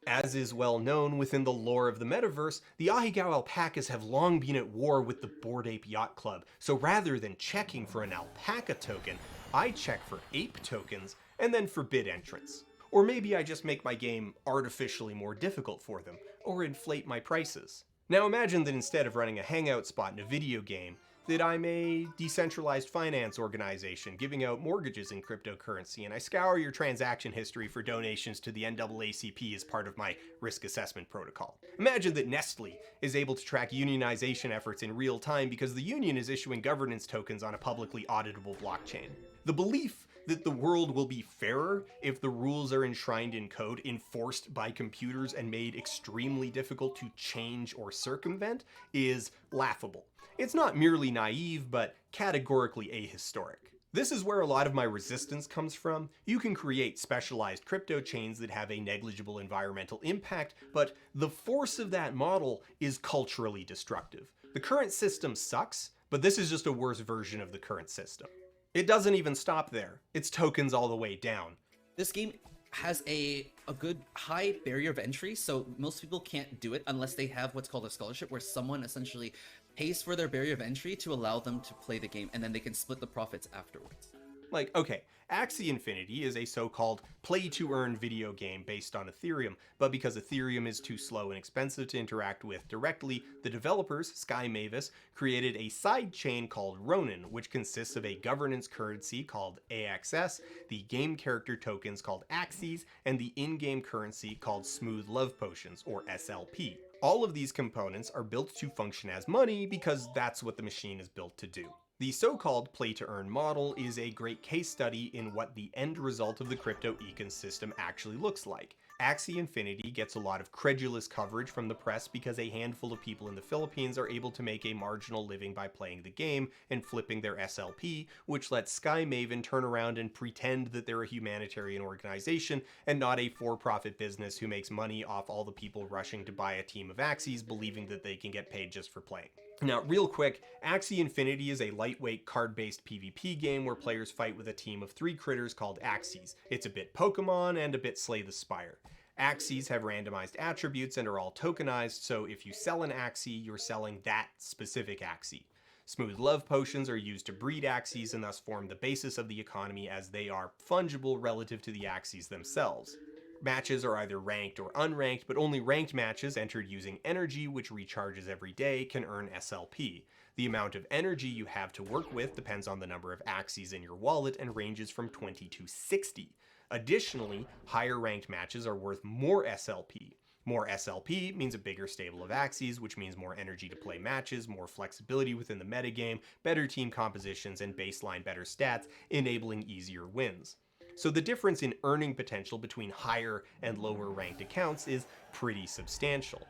as is well known within the lore of the metaverse, the Ahigao alpacas have long been at war with the Bored Ape Yacht Club, so rather than checking for an alpaca token, I check for ape tokens and then forbid entrance. Or maybe I just make my game artificially more difficult for them, or inflate my prices. Now imagine that instead of running a hangout spot in a video game, that I'm a decentralized finance organization giving out mortgages in cryptocurrency, and I scour your transaction history for donations to the NAACP as part of my risk assessment protocol. Imagine that Nestle is able to track unionization efforts in real time because the union is issuing governance tokens on a publicly auditable blockchain. The belief that the world will be fairer if the rules are enshrined in code, enforced by computers, and made extremely difficult to change or circumvent is laughable. It's not merely naive, but categorically ahistoric. This is where a lot of my resistance comes from. You can create specialized crypto chains that have a negligible environmental impact, but the force of that model is culturally destructive. The current system sucks, but this is just a worse version of the current system. It doesn't even stop there. It's tokens all the way down. This game has a good high barrier of entry, so most people can't do it unless they have what's called a scholarship, where someone essentially pays for their barrier of entry to allow them to play the game, and then they can split the profits afterwards. Like, okay, Axie Infinity is a so-called play-to-earn video game based on Ethereum, but because Ethereum is too slow and expensive to interact with directly, the developers, Sky Mavis, created a side chain called Ronin, which consists of a governance currency called AXS, the game character tokens called Axies, and the in-game currency called Smooth Love Potions, or SLP. All of these components are built to function as money because that's what the machine is built to do. The so-called play-to-earn model is a great case study in what the end result of the crypto ecosystem actually looks like. Axie Infinity gets a lot of credulous coverage from the press because a handful of people in the Philippines are able to make a marginal living by playing the game and flipping their SLP, which lets Sky Maven turn around and pretend that they're a humanitarian organization and not a for-profit business who makes money off all the people rushing to buy a team of Axies believing that they can get paid just for playing. Now, real quick, Axie Infinity is a lightweight card-based PvP game where players fight with a team of 3 critters called Axies. It's a bit Pokemon and a bit Slay the Spire. Axies have randomized attributes and are all tokenized, so if you sell an Axie, you're selling that specific Axie. Smooth Love Potions are used to breed Axies and thus form the basis of the economy as they are fungible relative to the Axies themselves. Matches are either ranked or unranked, but only ranked matches entered using energy, which recharges every day, can earn SLP. The amount of energy you have to work with depends on the number of Axies in your wallet and ranges from 20 to 60. Additionally, higher ranked matches are worth more SLP. More SLP means a bigger stable of Axies, which means more energy to play matches, more flexibility within the metagame, better team compositions, and baseline better stats, enabling easier wins. So the difference in earning potential between higher and lower ranked accounts is pretty substantial.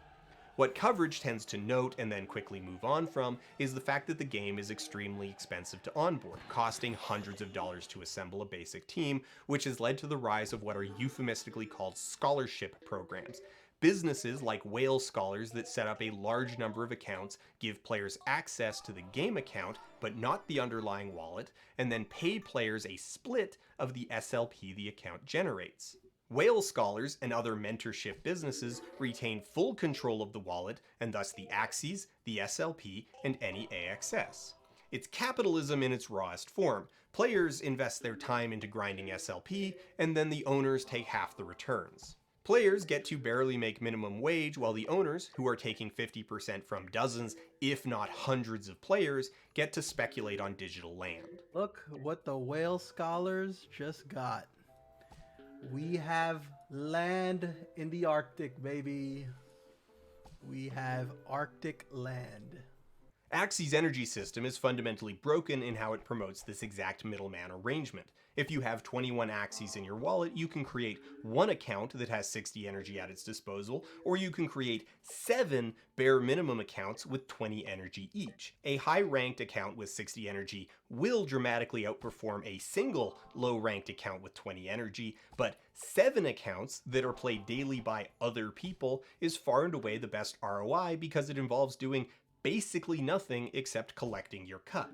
What coverage tends to note and then quickly move on from is the fact that the game is extremely expensive to onboard, costing hundreds of dollars to assemble a basic team, which has led to the rise of what are euphemistically called scholarship programs. Businesses like Whale Scholars that set up a large number of accounts give players access to the game account, but not the underlying wallet, and then pay players a split of the SLP the account generates. Whale Scholars and other mentorship businesses retain full control of the wallet and thus the Axes, the SLP, and any AXS. It's capitalism in its rawest form. Players invest their time into grinding SLP, and then the owners take half the returns. Players get to barely make minimum wage, while the owners, who are taking 50% from dozens, if not hundreds of players, get to speculate on digital land. Look what the Whale Scholars just got. We have land in the Arctic, baby. We have Arctic land. Axie's energy system is fundamentally broken in how it promotes this exact middleman arrangement. If you have 21 Axies in your wallet, you can create one account that has 60 energy at its disposal, or you can create 7 bare minimum accounts with 20 energy each. A high-ranked account with 60 energy will dramatically outperform a single low-ranked account with 20 energy, but 7 accounts that are played daily by other people is far and away the best ROI because it involves doing basically nothing except collecting your cut.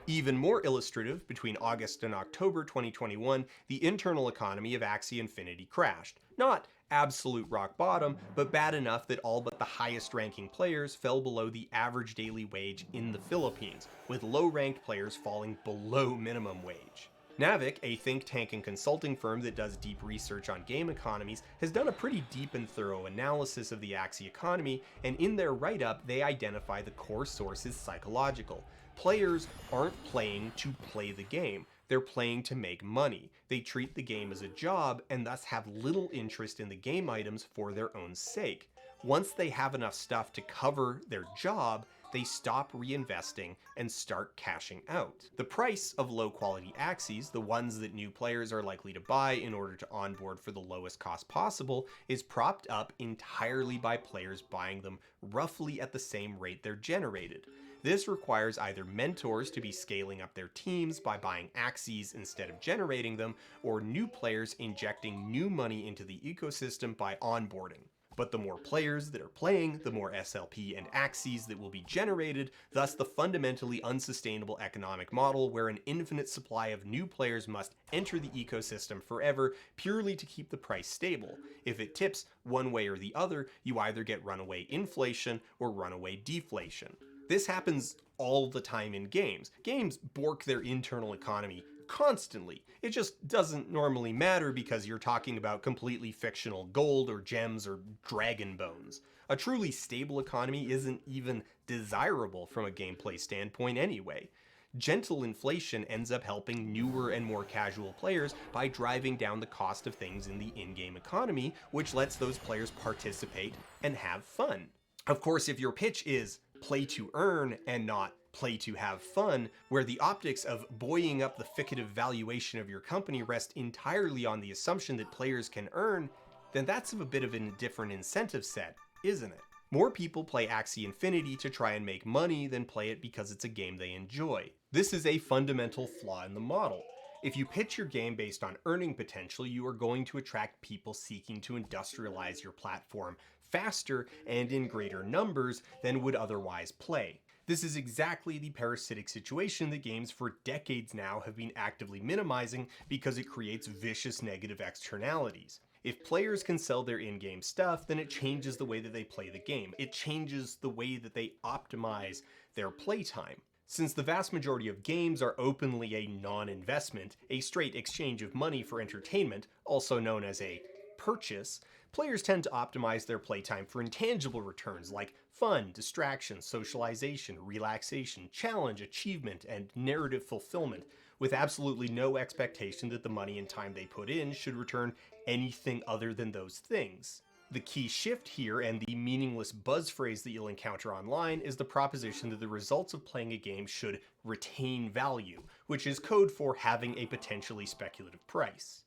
Even more illustrative, between August and October 2021, the internal economy of Axie Infinity crashed. Not absolute rock bottom, but bad enough that all but the highest ranking players fell below the average daily wage in the Philippines, with low-ranked players falling below minimum wage. Navic, a think tank and consulting firm that does deep research on game economies, has done a pretty deep and thorough analysis of the Axie economy, and in their write-up they identify the core source is psychological. Players aren't playing to play the game, they're playing to make money. They treat the game as a job and thus have little interest in the game items for their own sake. Once they have enough stuff to cover their job, they stop reinvesting and start cashing out. The price of low quality Axies, the ones that new players are likely to buy in order to onboard for the lowest cost possible, is propped up entirely by players buying them roughly at the same rate they're generated. This requires either mentors to be scaling up their teams by buying Axies instead of generating them, or new players injecting new money into the ecosystem by onboarding. But the more players that are playing, the more SLP and Axies that will be generated, thus the fundamentally unsustainable economic model where an infinite supply of new players must enter the ecosystem forever purely to keep the price stable. If it tips one way or the other, you either get runaway inflation or runaway deflation. This happens all the time in games. Games bork their internal economy constantly. It just doesn't normally matter because you're talking about completely fictional gold or gems or dragon bones. A truly stable economy isn't even desirable from a gameplay standpoint anyway. Gentle inflation ends up helping newer and more casual players by driving down the cost of things in the in-game economy, which lets those players participate and have fun. Of course, if your pitch is play to earn and not play to have fun, where the optics of buoying up the fictive valuation of your company rest entirely on the assumption that players can earn, then that's a bit of a different incentive set, isn't it? More people play Axie Infinity to try and make money than play it because it's a game they enjoy. This is a fundamental flaw in the model. If you pitch your game based on earning potential, you are going to attract people seeking to industrialize your platform faster and in greater numbers than would otherwise play. This is exactly the parasitic situation that games for decades now have been actively minimizing because it creates vicious negative externalities. If players can sell their in-game stuff, then it changes the way that they play the game. It changes the way that they optimize their playtime. Since the vast majority of games are openly a non-investment, a straight exchange of money for entertainment, also known as a purchase, players tend to optimize their playtime for intangible returns like fun, distraction, socialization, relaxation, challenge, achievement, and narrative fulfillment, with absolutely no expectation that the money and time they put in should return anything other than those things. The key shift here, and the meaningless buzz phrase that you'll encounter online, is the proposition that the results of playing a game should retain value, which is code for having a potentially speculative price.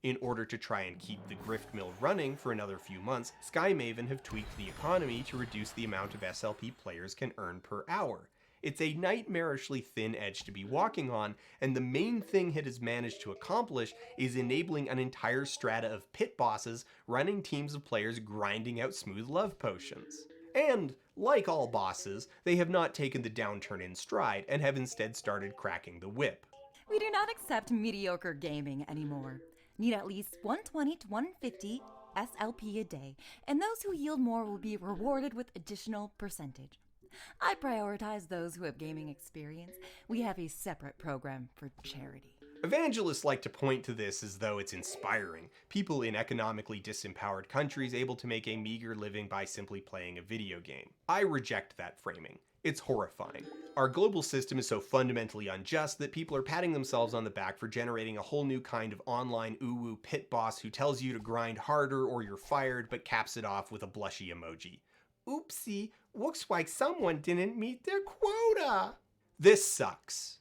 In order to try and keep the grift mill running for another few months, SkyMaven have tweaked the economy to reduce the amount of SLP players can earn per hour. It's a nightmarishly thin edge to be walking on, and the main thing it has managed to accomplish is enabling an entire strata of pit bosses running teams of players grinding out smooth love potions. And, like all bosses, they have not taken the downturn in stride and have instead started cracking the whip. We do not accept mediocre gaming anymore. Need at least 120 to 150 SLP a day, and those who yield more will be rewarded with additional percentage. I prioritize those who have gaming experience. We have a separate program for charity. Evangelists like to point to this as though it's inspiring. People in economically disempowered countries able to make a meager living by simply playing a video game. I reject that framing. It's horrifying. Our global system is so fundamentally unjust that people are patting themselves on the back for generating a whole new kind of online uwu pit boss who tells you to grind harder or you're fired, but caps it off with a blushy emoji. Oopsie, looks like someone didn't meet their quota. This sucks.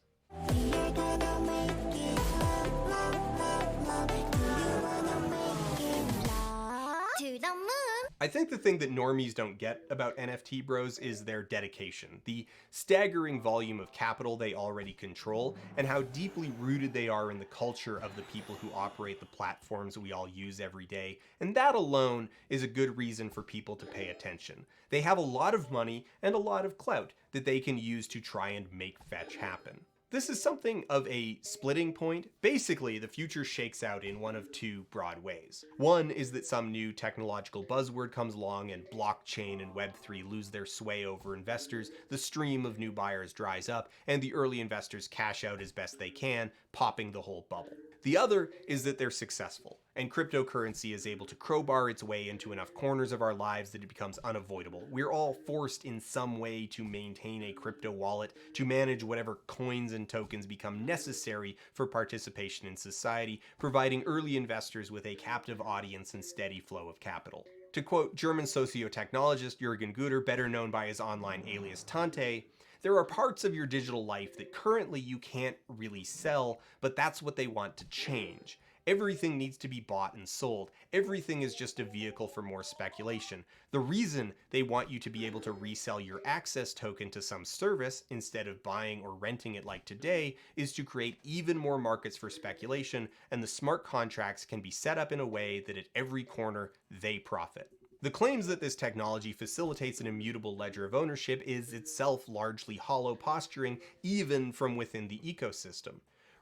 To the moon. I think the thing that normies don't get about NFT bros is their dedication, the staggering volume of capital they already control, and how deeply rooted they are in the culture of the people who operate the platforms we all use every day, and that alone is a good reason for people to pay attention. They have a lot of money and a lot of clout that they can use to try and make fetch happen. This is something of a splitting point. Basically, the future shakes out in one of two broad ways. One is that some new technological buzzword comes along and blockchain and Web3 lose their sway over investors, the stream of new buyers dries up, and the early investors cash out as best they can, popping the whole bubble. The other is that they're successful, and cryptocurrency is able to crowbar its way into enough corners of our lives that it becomes unavoidable. We're all forced in some way to maintain a crypto wallet, to manage whatever coins and tokens become necessary for participation in society, providing early investors with a captive audience and steady flow of capital. To quote German sociotechnologist Jürgen Guter, better known by his online alias Tante, there are parts of your digital life that currently you can't really sell, but that's what they want to change. Everything needs to be bought and sold. Everything is just a vehicle for more speculation. The reason they want you to be able to resell your access token to some service instead of buying or renting it like today is to create even more markets for speculation, and the smart contracts can be set up in a way that at every corner they profit. The claims that this technology facilitates an immutable ledger of ownership is itself largely hollow posturing, even from within the ecosystem.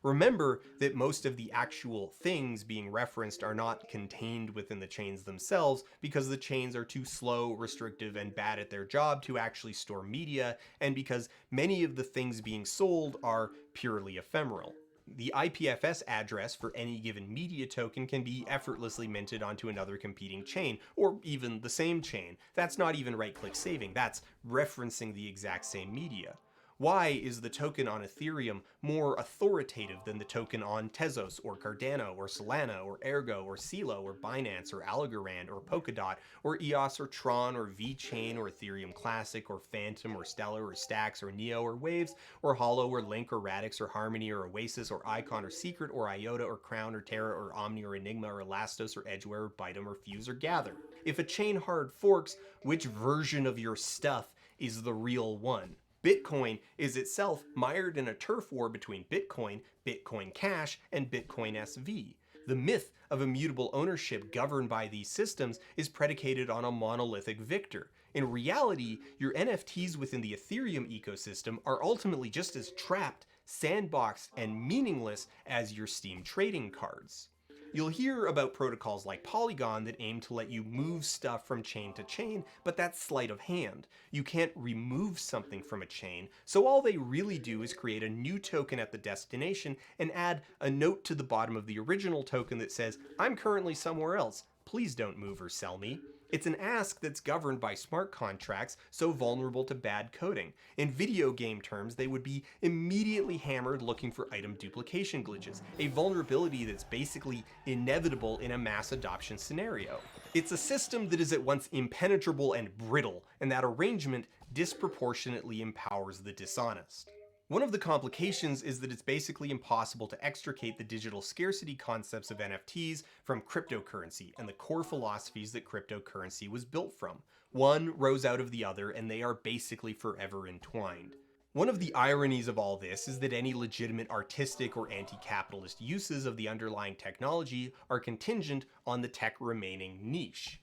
Remember that most of the actual things being referenced are not contained within the chains themselves because the chains are too slow, restrictive, and bad at their job to actually store media, and because many of the things being sold are purely ephemeral. The IPFS address for any given media token can be effortlessly minted onto another competing chain, or even the same chain. That's not even right-click saving, that's referencing the exact same media. Why is the token on Ethereum more authoritative than the token on Tezos or Cardano or Solana or Ergo or Celo or Binance or Algorand or Polkadot or EOS or Tron or VeChain or Ethereum Classic or Phantom or Stellar or Stacks or Neo or Waves or Hollow or Link or Radix or Harmony or Oasis or Icon or Secret or IOTA or Crown or Terra or Omni or Enigma or Elastos or Edgeware or Bytem or Fuse or Gather? If a chain hard forks, which version of your stuff is the real one? Bitcoin is itself mired in a turf war between Bitcoin, Bitcoin Cash, and Bitcoin SV. The myth of immutable ownership governed by these systems is predicated on a monolithic victor. In reality, your NFTs within the Ethereum ecosystem are ultimately just as trapped, sandboxed, and meaningless as your Steam trading cards. You'll hear about protocols like Polygon that aim to let you move stuff from chain to chain, but that's sleight of hand. You can't remove something from a chain, so all they really do is create a new token at the destination and add a note to the bottom of the original token that says, "I'm currently somewhere else. Please don't move or sell me." It's an ask that's governed by smart contracts, so vulnerable to bad coding. In video game terms, they would be immediately hammered looking for item duplication glitches, a vulnerability that's basically inevitable in a mass adoption scenario. It's a system that is at once impenetrable and brittle, and that arrangement disproportionately empowers the dishonest. One of the complications is that it's basically impossible to extricate the digital scarcity concepts of NFTs from cryptocurrency and the core philosophies that cryptocurrency was built from. One rose out of the other, and they are basically forever entwined. One of the ironies of all this is that any legitimate artistic or anti-capitalist uses of the underlying technology are contingent on the tech remaining niche.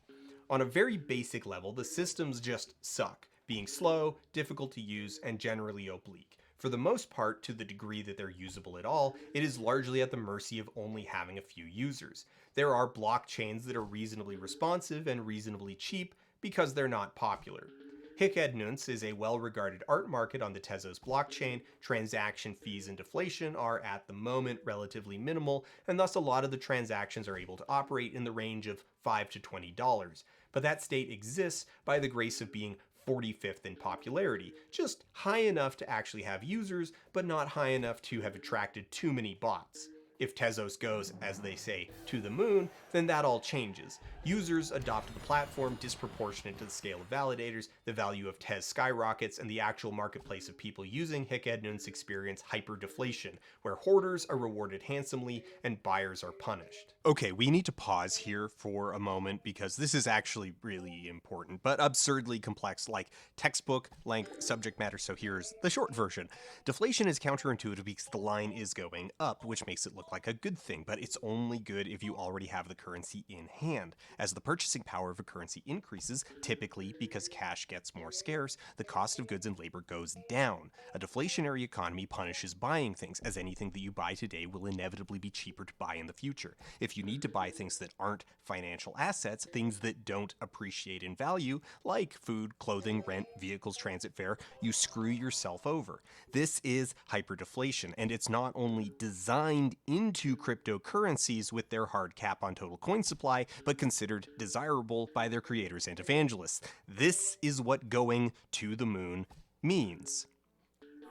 On a very basic level, the systems just suck, being slow, difficult to use, and generally oblique. For the most part, to the degree that they're usable at all, it is largely at the mercy of only having a few users. There are blockchains that are reasonably responsive and reasonably cheap because they're not popular. Hic et Nunc is a well-regarded art market on the Tezos blockchain. Transaction fees and deflation are at the moment relatively minimal, and thus a lot of the transactions are able to operate in the range of $5 to $20. But that state exists by the grace of being 45th in popularity, just high enough to actually have users, but not high enough to have attracted too many bots. If Tezos goes, as they say, to the moon, then that all changes. Users adopt the platform disproportionate to the scale of validators, the value of Tez skyrockets, and the actual marketplace of people using Hic et Nunc experience hyperdeflation, where hoarders are rewarded handsomely and buyers are punished. Okay, we need to pause here for a moment because this is actually really important, but absurdly complex, like textbook length subject matter, so here's the short version. Deflation is counterintuitive because the line is going up, which makes it look like a good thing, but it's only good if you already have the currency in hand. As the purchasing power of a currency increases, typically because cash gets more scarce, the cost of goods and labor goes down. A deflationary economy punishes buying things, as anything that you buy today will inevitably be cheaper to buy in the future. If you need to buy things that aren't financial assets, things that don't appreciate in value, like food, clothing, rent, vehicles, transit fare, you screw yourself over. This is hyperdeflation, and it's not only designed into cryptocurrencies with their hard cap on total coin supply, but considered desirable by their creators and evangelists. This is what going to the moon means.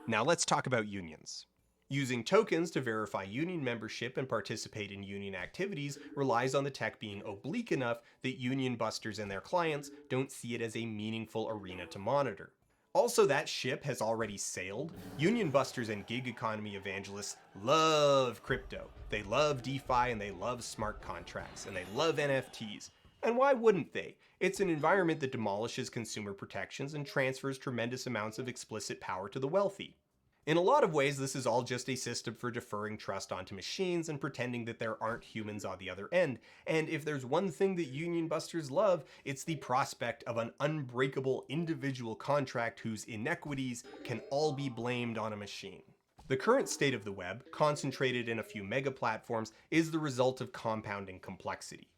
Now let's talk about unions. Using tokens to verify union membership and participate in union activities relies on the tech being oblique enough that union busters and their clients don't see it as a meaningful arena to monitor. Also, that ship has already sailed. Union busters and gig economy evangelists love crypto. They love DeFi and they love smart contracts and they love NFTs. And why wouldn't they? It's an environment that demolishes consumer protections and transfers tremendous amounts of explicit power to the wealthy. In a lot of ways, this is all just a system for deferring trust onto machines and pretending that there aren't humans on the other end. And if there's one thing that union busters love, it's the prospect of an unbreakable individual contract whose inequities can all be blamed on a machine. The current state of the web, concentrated in a few mega platforms, is the result of compounding complexity.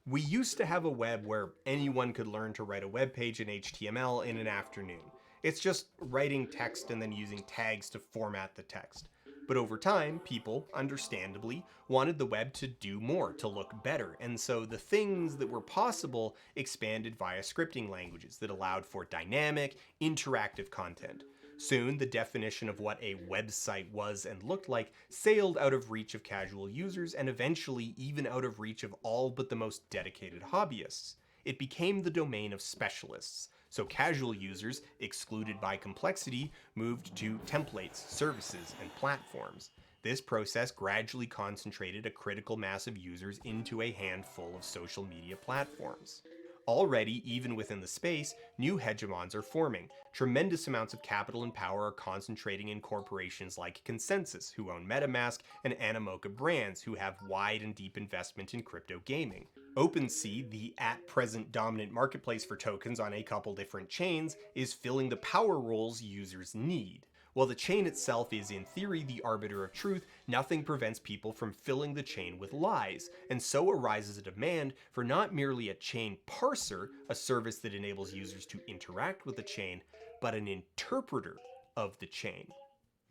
We used to have a web where anyone could learn to write a web page in HTML in an afternoon. It's just writing text and then using tags to format the text. But over time, people, understandably, wanted the web to do more, to look better, and so the things that were possible expanded via scripting languages that allowed for dynamic, interactive content. Soon, the definition of what a website was and looked like sailed out of reach of casual users and eventually even out of reach of all but the most dedicated hobbyists. It became the domain of specialists. So casual users, excluded by complexity, moved to templates, services, and platforms. This process gradually concentrated a critical mass of users into a handful of social media platforms. Already, even within the space, new hegemons are forming. Tremendous amounts of capital and power are concentrating in corporations like Consensus, who own MetaMask, and Animoca Brands, who have wide and deep investment in crypto gaming. OpenSea, the at-present dominant marketplace for tokens on a couple different chains, is filling the power roles users need. While the chain itself is in theory the arbiter of truth, nothing prevents people from filling the chain with lies, and so arises a demand for not merely a chain parser, a service that enables users to interact with the chain, but an interpreter of the chain.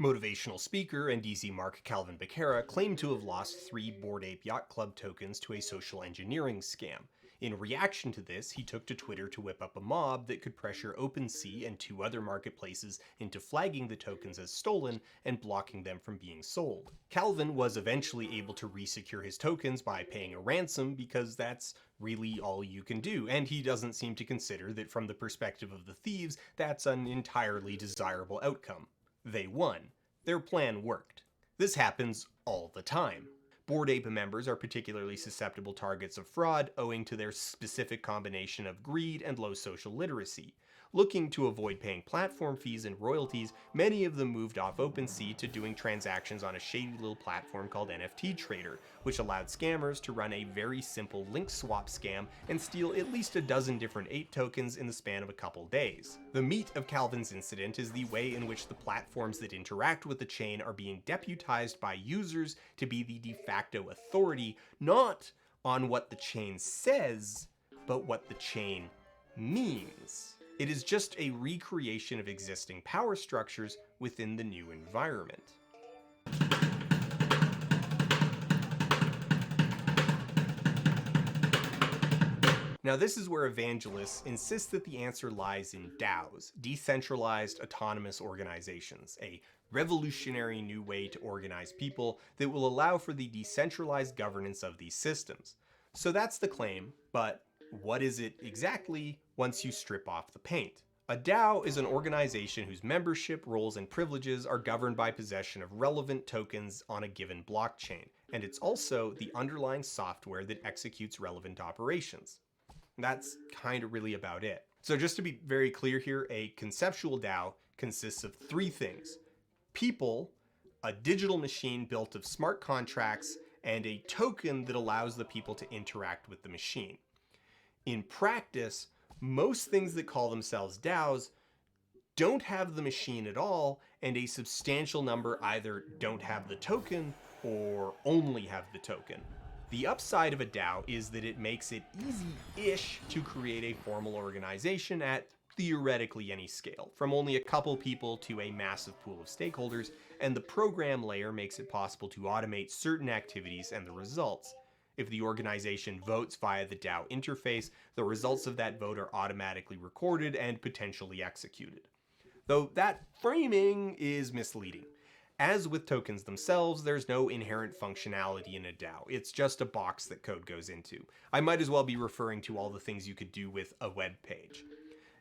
Motivational speaker and DC Mark Calvin Becerra claimed to have lost 3 Bored Ape Yacht Club tokens to a social engineering scam. In reaction to this, he took to Twitter to whip up a mob that could pressure OpenSea and 2 other marketplaces into flagging the tokens as stolen and blocking them from being sold. Calvin was eventually able to resecure his tokens by paying a ransom because that's really all you can do, and he doesn't seem to consider that from the perspective of the thieves, that's an entirely desirable outcome. They won. Their plan worked. This happens all the time. Bored Ape members are particularly susceptible targets of fraud owing to their specific combination of greed and low social literacy. Looking to avoid paying platform fees and royalties, many of them moved off OpenSea to doing transactions on a shady little platform called NFT Trader, which allowed scammers to run a very simple link swap scam and steal at least a dozen different ape tokens in the span of a couple days. The meat of Calvin's incident is the way in which the platforms that interact with the chain are being deputized by users to be the de facto authority, not on what the chain says, but what the chain means. It is just a recreation of existing power structures within the new environment. Now this is where evangelists insist that the answer lies in DAOs, decentralized autonomous organizations, a revolutionary new way to organize people that will allow for the decentralized governance of these systems. So that's the claim, but what is it exactly once you strip off the paint? A DAO is an organization whose membership, roles, and privileges are governed by possession of relevant tokens on a given blockchain, and it's also the underlying software that executes relevant operations. That's kind of really about it. So just to be very clear here, a conceptual DAO consists of three things: people, a digital machine built of smart contracts, and a token that allows the people to interact with the machine. In practice, most things that call themselves DAOs don't have the machine at all, and a substantial number either don't have the token or only have the token. The upside of a DAO is that it makes it easy-ish to create a formal organization at theoretically any scale, from only a couple people to a massive pool of stakeholders, and the program layer makes it possible to automate certain activities and the results. If the organization votes via the DAO interface, the results of that vote are automatically recorded and potentially executed. Though that framing is misleading. As with tokens themselves, there's no inherent functionality in a DAO. It's just a box that code goes into. I might as well be referring to all the things you could do with a web page.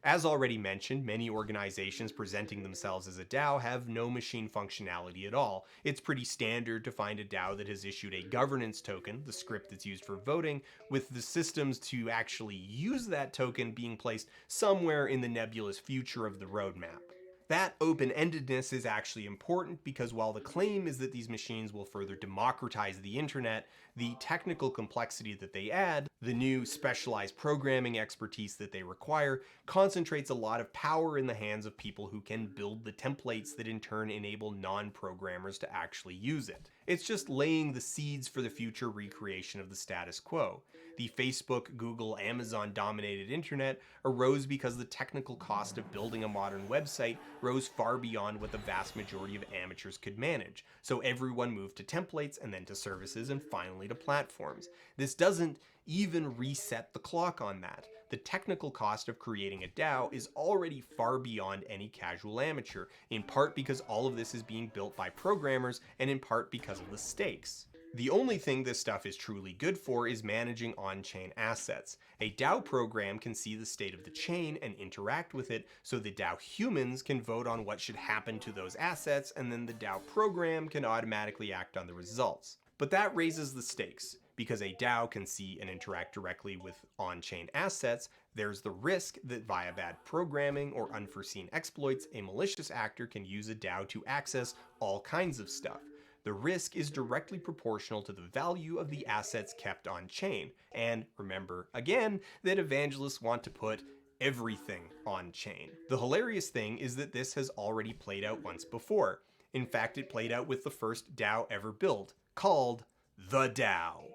As already mentioned, many organizations presenting themselves as a DAO have no machine functionality at all. It's pretty standard to find a DAO that has issued a governance token, the script that's used for voting, with the systems to actually use that token being placed somewhere in the nebulous future of the roadmap. That open-endedness is actually important because while the claim is that these machines will further democratize the internet, the technical complexity that they add, the new specialized programming expertise that they require, concentrates a lot of power in the hands of people who can build the templates that in turn enable non-programmers to actually use it. It's just laying the seeds for the future recreation of the status quo. The Facebook, Google, Amazon-dominated internet arose because the technical cost of building a modern website rose far beyond what the vast majority of amateurs could manage, so everyone moved to templates and then to services and finally to platforms. This doesn't even reset the clock on that. The technical cost of creating a DAO is already far beyond any casual amateur, in part because all of this is being built by programmers and in part because of the stakes. The only thing this stuff is truly good for is managing on-chain assets. A DAO program can see the state of the chain and interact with it, so the DAO humans can vote on what should happen to those assets, and then the DAO program can automatically act on the results. But that raises the stakes. Because a DAO can see and interact directly with on-chain assets, there's the risk that via bad programming or unforeseen exploits, a malicious actor can use a DAO to access all kinds of stuff. The risk is directly proportional to the value of the assets kept on-chain. And remember, again, that evangelists want to put everything on-chain. The hilarious thing is that this has already played out once before. In fact, it played out with the first DAO ever built, called the DAO.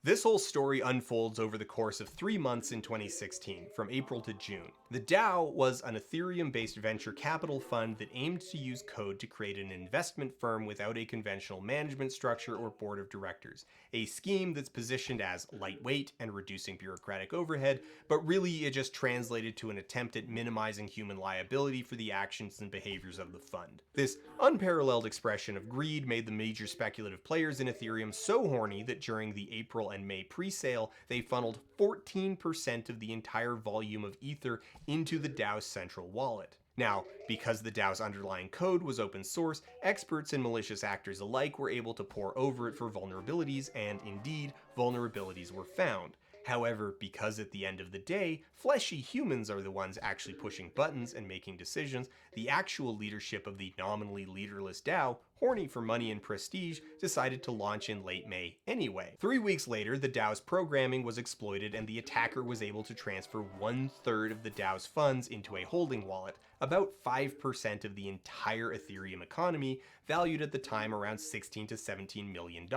This whole story unfolds over the course of 3 months in 2016, from April to June. The DAO was an Ethereum-based venture capital fund that aimed to use code to create an investment firm without a conventional management structure or board of directors, a scheme that's positioned as lightweight and reducing bureaucratic overhead, but really it just translated to an attempt at minimizing human liability for the actions and behaviors of the fund. This unparalleled expression of greed made the major speculative players in Ethereum so horny that during the April and May pre-sale, they funneled 14% of the entire volume of Ether into the DAO's central wallet. Now, because the DAO's underlying code was open source, experts and malicious actors alike were able to pore over it for vulnerabilities, and indeed, vulnerabilities were found. However, because at the end of the day, fleshy humans are the ones actually pushing buttons and making decisions, the actual leadership of the nominally leaderless DAO, horny for money and prestige, decided to launch in late May anyway. 3 weeks later, the DAO's programming was exploited and the attacker was able to transfer 1/3 of the DAO's funds into a holding wallet, about 5% of the entire Ethereum economy, valued at the time around $16 to $17 million.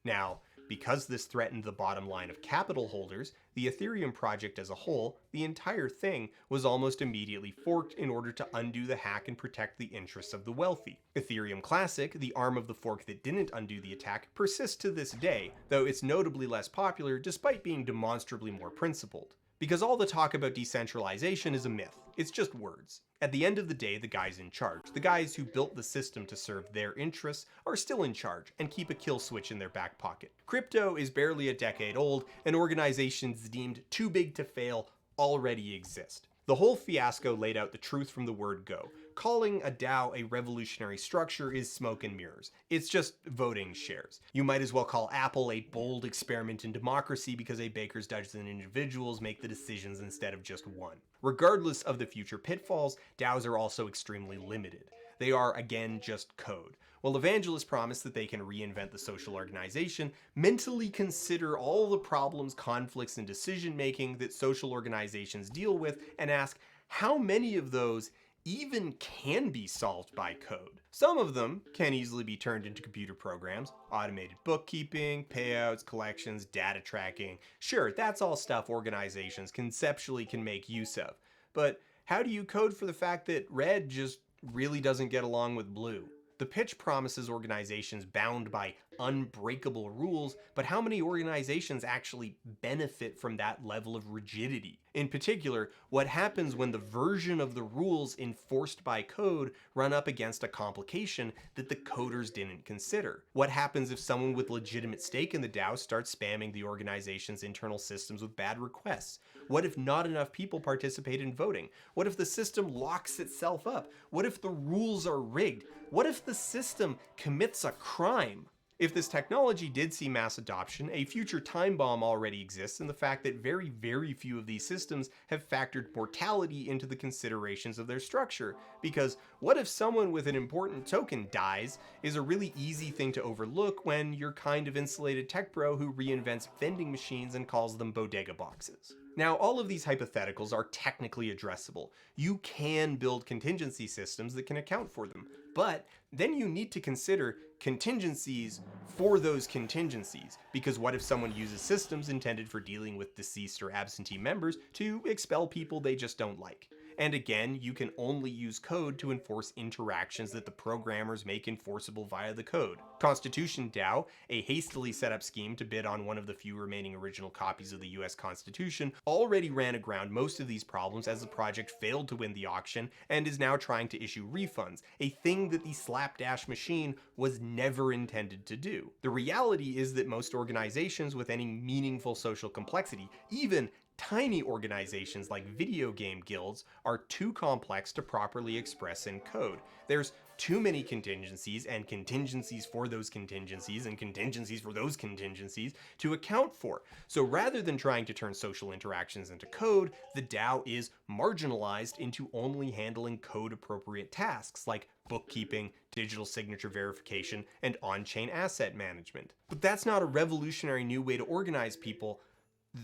Now, because this threatened the bottom line of capital holders, the Ethereum project as a whole, the entire thing, was almost immediately forked in order to undo the hack and protect the interests of the wealthy. Ethereum Classic, the arm of the fork that didn't undo the attack, persists to this day, though it's notably less popular despite being demonstrably more principled. Because all the talk about decentralization is a myth. It's just words. At the end of the day, the guys in charge, the guys who built the system to serve their interests, are still in charge and keep a kill switch in their back pocket. Crypto is barely a decade old, and organizations deemed too big to fail already exist. The whole fiasco laid out the truth from the word go. Calling a DAO a revolutionary structure is smoke and mirrors. It's just voting shares. You might as well call Apple a bold experiment in democracy because a baker's dozen individuals make the decisions instead of just one. Regardless of the future pitfalls, DAOs are also extremely limited. They are, again, just code. While evangelists promise that they can reinvent the social organization, mentally consider all the problems, conflicts, and decision-making that social organizations deal with and ask how many of those even can be solved by code. Some of them can easily be turned into computer programs, automated bookkeeping, payouts, collections, data tracking. Sure, that's all stuff organizations conceptually can make use of. But how do you code for the fact that red just really doesn't get along with blue? The pitch promises organizations bound by unbreakable rules, but how many organizations actually benefit from that level of rigidity? In particular, what happens when the version of the rules enforced by code run up against a complication that the coders didn't consider? What happens if someone with legitimate stake in the DAO starts spamming the organization's internal systems with bad requests? What if not enough people participate in voting? What if the system locks itself up? What if the rules are rigged? What if the system commits a crime? If this technology did see mass adoption, a future time bomb already exists in the fact that very, very few of these systems have factored mortality into the considerations of their structure. Because what if someone with an important token dies is a really easy thing to overlook when you're kind of insulated tech bro who reinvents vending machines and calls them bodega boxes. Now, all of these hypotheticals are technically addressable. You can build contingency systems that can account for them, but then you need to consider contingencies for those contingencies, because what if someone uses systems intended for dealing with deceased or absentee members to expel people they just don't like? And again, you can only use code to enforce interactions that the programmers make enforceable via the code. Constitution DAO, a hastily set up scheme to bid on one of the few remaining original copies of the US Constitution, already ran aground most of these problems as the project failed to win the auction and is now trying to issue refunds, a thing that the slapdash machine was never intended to do. The reality is that most organizations with any meaningful social complexity, even tiny organizations like video game guilds, are too complex to properly express in code. There's too many contingencies and contingencies for those contingencies and contingencies for those contingencies to account for. So rather than trying to turn social interactions into code, the DAO is marginalized into only handling code-appropriate tasks like bookkeeping, digital signature verification, and on-chain asset management. But that's not a revolutionary new way to organize people.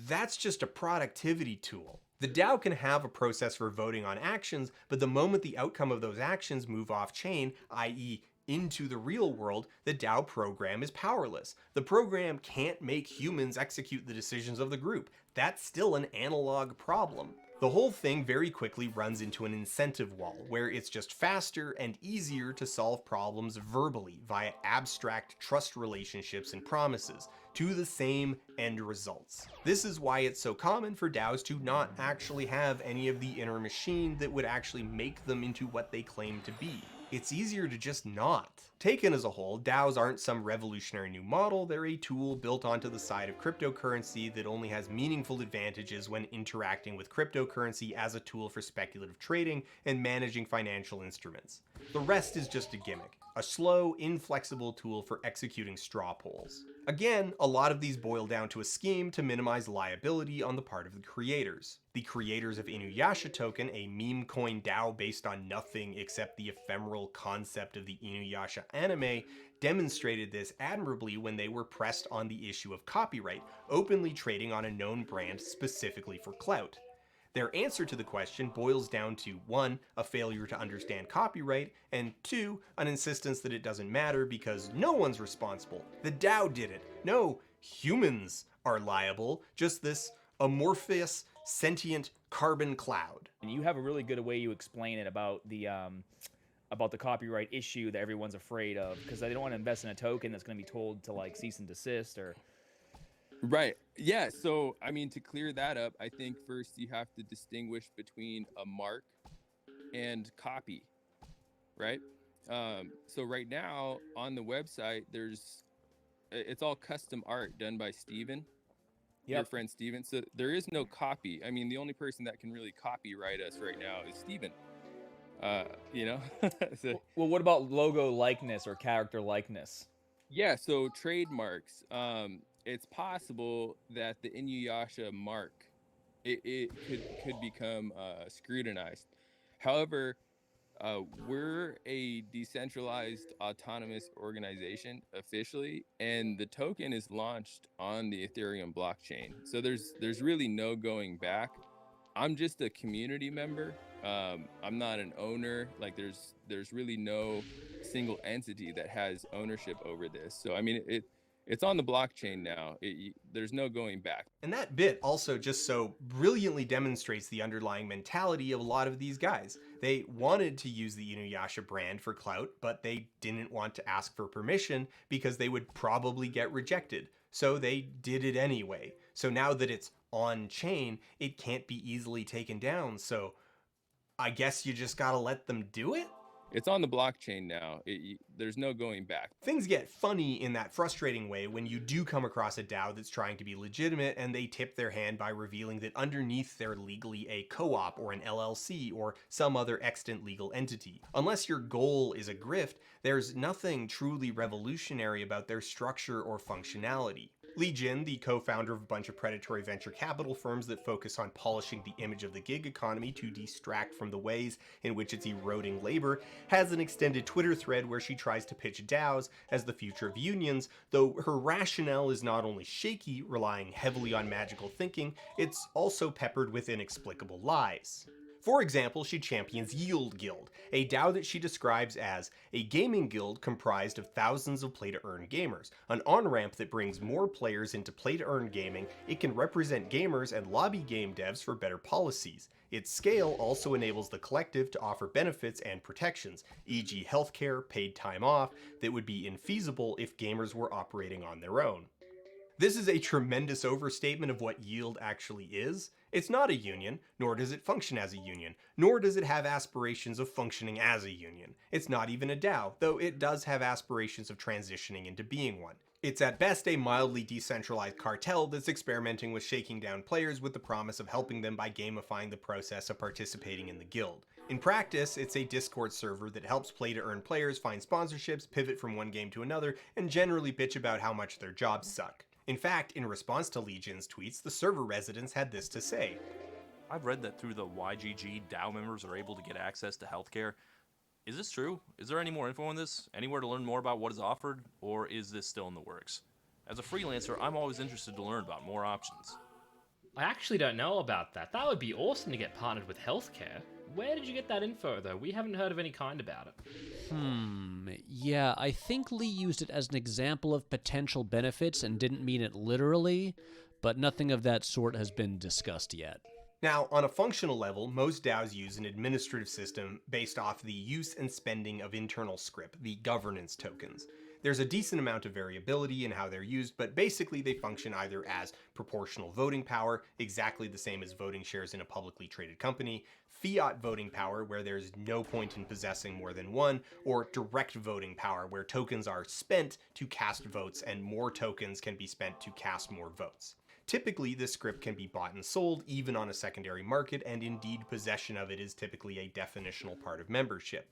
That's just a productivity tool. The DAO can have a process for voting on actions, but the moment the outcome of those actions move off-chain, i.e. into the real world, the DAO program is powerless. The program can't make humans execute the decisions of the group. That's still an analog problem. The whole thing very quickly runs into an incentive wall, where it's just faster and easier to solve problems verbally via abstract trust relationships and promises to the same end results. This is why it's so common for DAOs to not actually have any of the inner machine that would actually make them into what they claim to be. it's easier to just not. Taken as a whole, DAOs aren't some revolutionary new model, they're a tool built onto the side of cryptocurrency that only has meaningful advantages when interacting with cryptocurrency as a tool for speculative trading and managing financial instruments. The rest is just a gimmick, a slow, inflexible tool for executing straw polls. Again, a lot of these boil down to a scheme to minimize liability on the part of the creators. The creators of Inuyasha Token, a meme coin DAO based on nothing except the ephemeral concept of the Inuyasha anime, demonstrated this admirably when they were pressed on the issue of copyright, openly trading on a known brand specifically for clout. Their answer to the question boils down to 1. A failure to understand copyright, and 2. An insistence that it doesn't matter because no one's responsible. The DAO did it. No humans are liable, just this amorphous, sentient carbon cloud. And you have a really good way you explain it about the copyright issue that everyone's afraid of, because they don't want to invest in a token that's going to be told to like cease and desist or... Right. Yeah. So, I mean, to clear that up, I think first you have to distinguish between a mark and copy, right? So right now on the website, it's all custom art done by Steven, your friend Steven. So there is no copy. I mean, the only person that can really copyright us right now is Steven. You know? So, well, what about logo likeness or character likeness? Yeah. So trademarks, it's possible that the Inuyasha mark, it could become scrutinized. However, we're a decentralized autonomous organization officially, and the token is launched on the Ethereum blockchain. So there's really no going back. I'm just a community member. I'm not an owner. Like there's really no single entity that has ownership over this. So I mean it's on the blockchain now. There's no going back. And that bit also just so brilliantly demonstrates the underlying mentality of a lot of these guys. They wanted to use the Inuyasha brand for clout, but they didn't want to ask for permission because they would probably get rejected. So they did it anyway. So now that it's on chain, it can't be easily taken down. So I guess you just gotta let them do it? It's on the blockchain now. There's no going back. Things get funny in that frustrating way when you do come across a DAO that's trying to be legitimate and they tip their hand by revealing that underneath they're legally a co-op or an LLC or some other extant legal entity. Unless your goal is a grift, there's nothing truly revolutionary about their structure or functionality. Lee Jin, the co-founder of a bunch of predatory venture capital firms that focus on polishing the image of the gig economy to distract from the ways in which it's eroding labor, has an extended Twitter thread where she tries to pitch DAOs as the future of unions, though her rationale is not only shaky, relying heavily on magical thinking, it's also peppered with inexplicable lies. For example, she champions Yield Guild, a DAO that she describes as a gaming guild comprised of thousands of play-to-earn gamers, an on-ramp that brings more players into play-to-earn gaming. It can represent gamers and lobby game devs for better policies. Its scale also enables the collective to offer benefits and protections, e.g. healthcare, paid time off, that would be infeasible if gamers were operating on their own. This is a tremendous overstatement of what Yield actually is. It's not a union, nor does it function as a union, nor does it have aspirations of functioning as a union. It's not even a DAO, though it does have aspirations of transitioning into being one. It's at best a mildly decentralized cartel that's experimenting with shaking down players with the promise of helping them by gamifying the process of participating in the guild. In practice, it's a Discord server that helps play-to-earn players find sponsorships, pivot from one game to another, and generally bitch about how much their jobs suck. In fact, in response to Legion's tweets, the server residents had this to say. I've read that through the YGG, DAO members are able to get access to healthcare. Is this true? Is there any more info on this? Anywhere to learn more about what is offered? Or is this still in the works? As a freelancer, I'm always interested to learn about more options. I actually don't know about that. That would be awesome to get partnered with healthcare. Where did you get that info, though? We haven't heard of any kind about it. Yeah, I think Lee used it as an example of potential benefits and didn't mean it literally, but nothing of that sort has been discussed yet. Now, on a functional level, most DAOs use an administrative system based off the use and spending of internal script, the governance tokens. There's a decent amount of variability in how they're used, but basically they function either as proportional voting power, exactly the same as voting shares in a publicly traded company, fiat voting power, where there's no point in possessing more than one, or direct voting power, where tokens are spent to cast votes and more tokens can be spent to cast more votes. Typically, this script can be bought and sold even on a secondary market, and indeed possession of it is typically a definitional part of membership.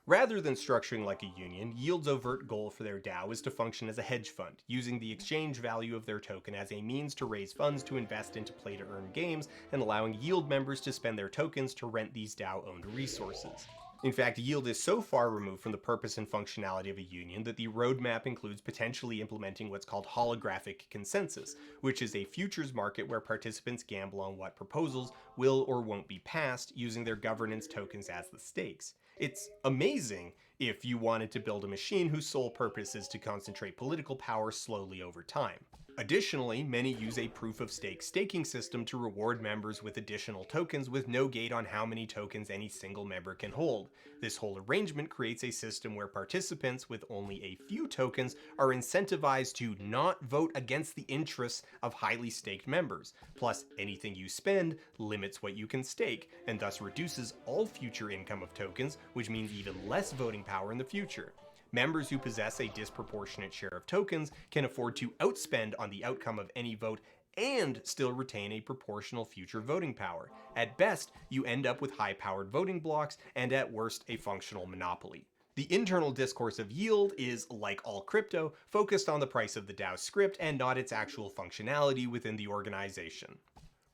Rather than structuring like a union, Yield's overt goal for their DAO is to function as a hedge fund, using the exchange value of their token as a means to raise funds to invest into play-to-earn games, and allowing Yield members to spend their tokens to rent these DAO-owned resources. In fact, Yield is so far removed from the purpose and functionality of a union that the roadmap includes potentially implementing what's called holographic consensus, which is a futures market where participants gamble on what proposals will or won't be passed using their governance tokens as the stakes. It's amazing if you wanted to build a machine whose sole purpose is to concentrate political power slowly over time. Additionally, many use a proof-of-stake staking system to reward members with additional tokens with no gate on how many tokens any single member can hold. This whole arrangement creates a system where participants with only a few tokens are incentivized to not vote against the interests of highly staked members. Plus, anything you spend limits what you can stake, and thus reduces all future income of tokens, which means even less voting power in the future. Members who possess a disproportionate share of tokens can afford to outspend on the outcome of any vote and still retain a proportional future voting power. At best, you end up with high-powered voting blocks, and at worst, a functional monopoly. The internal discourse of Yield is, like all crypto, focused on the price of the DAO script and not its actual functionality within the organization.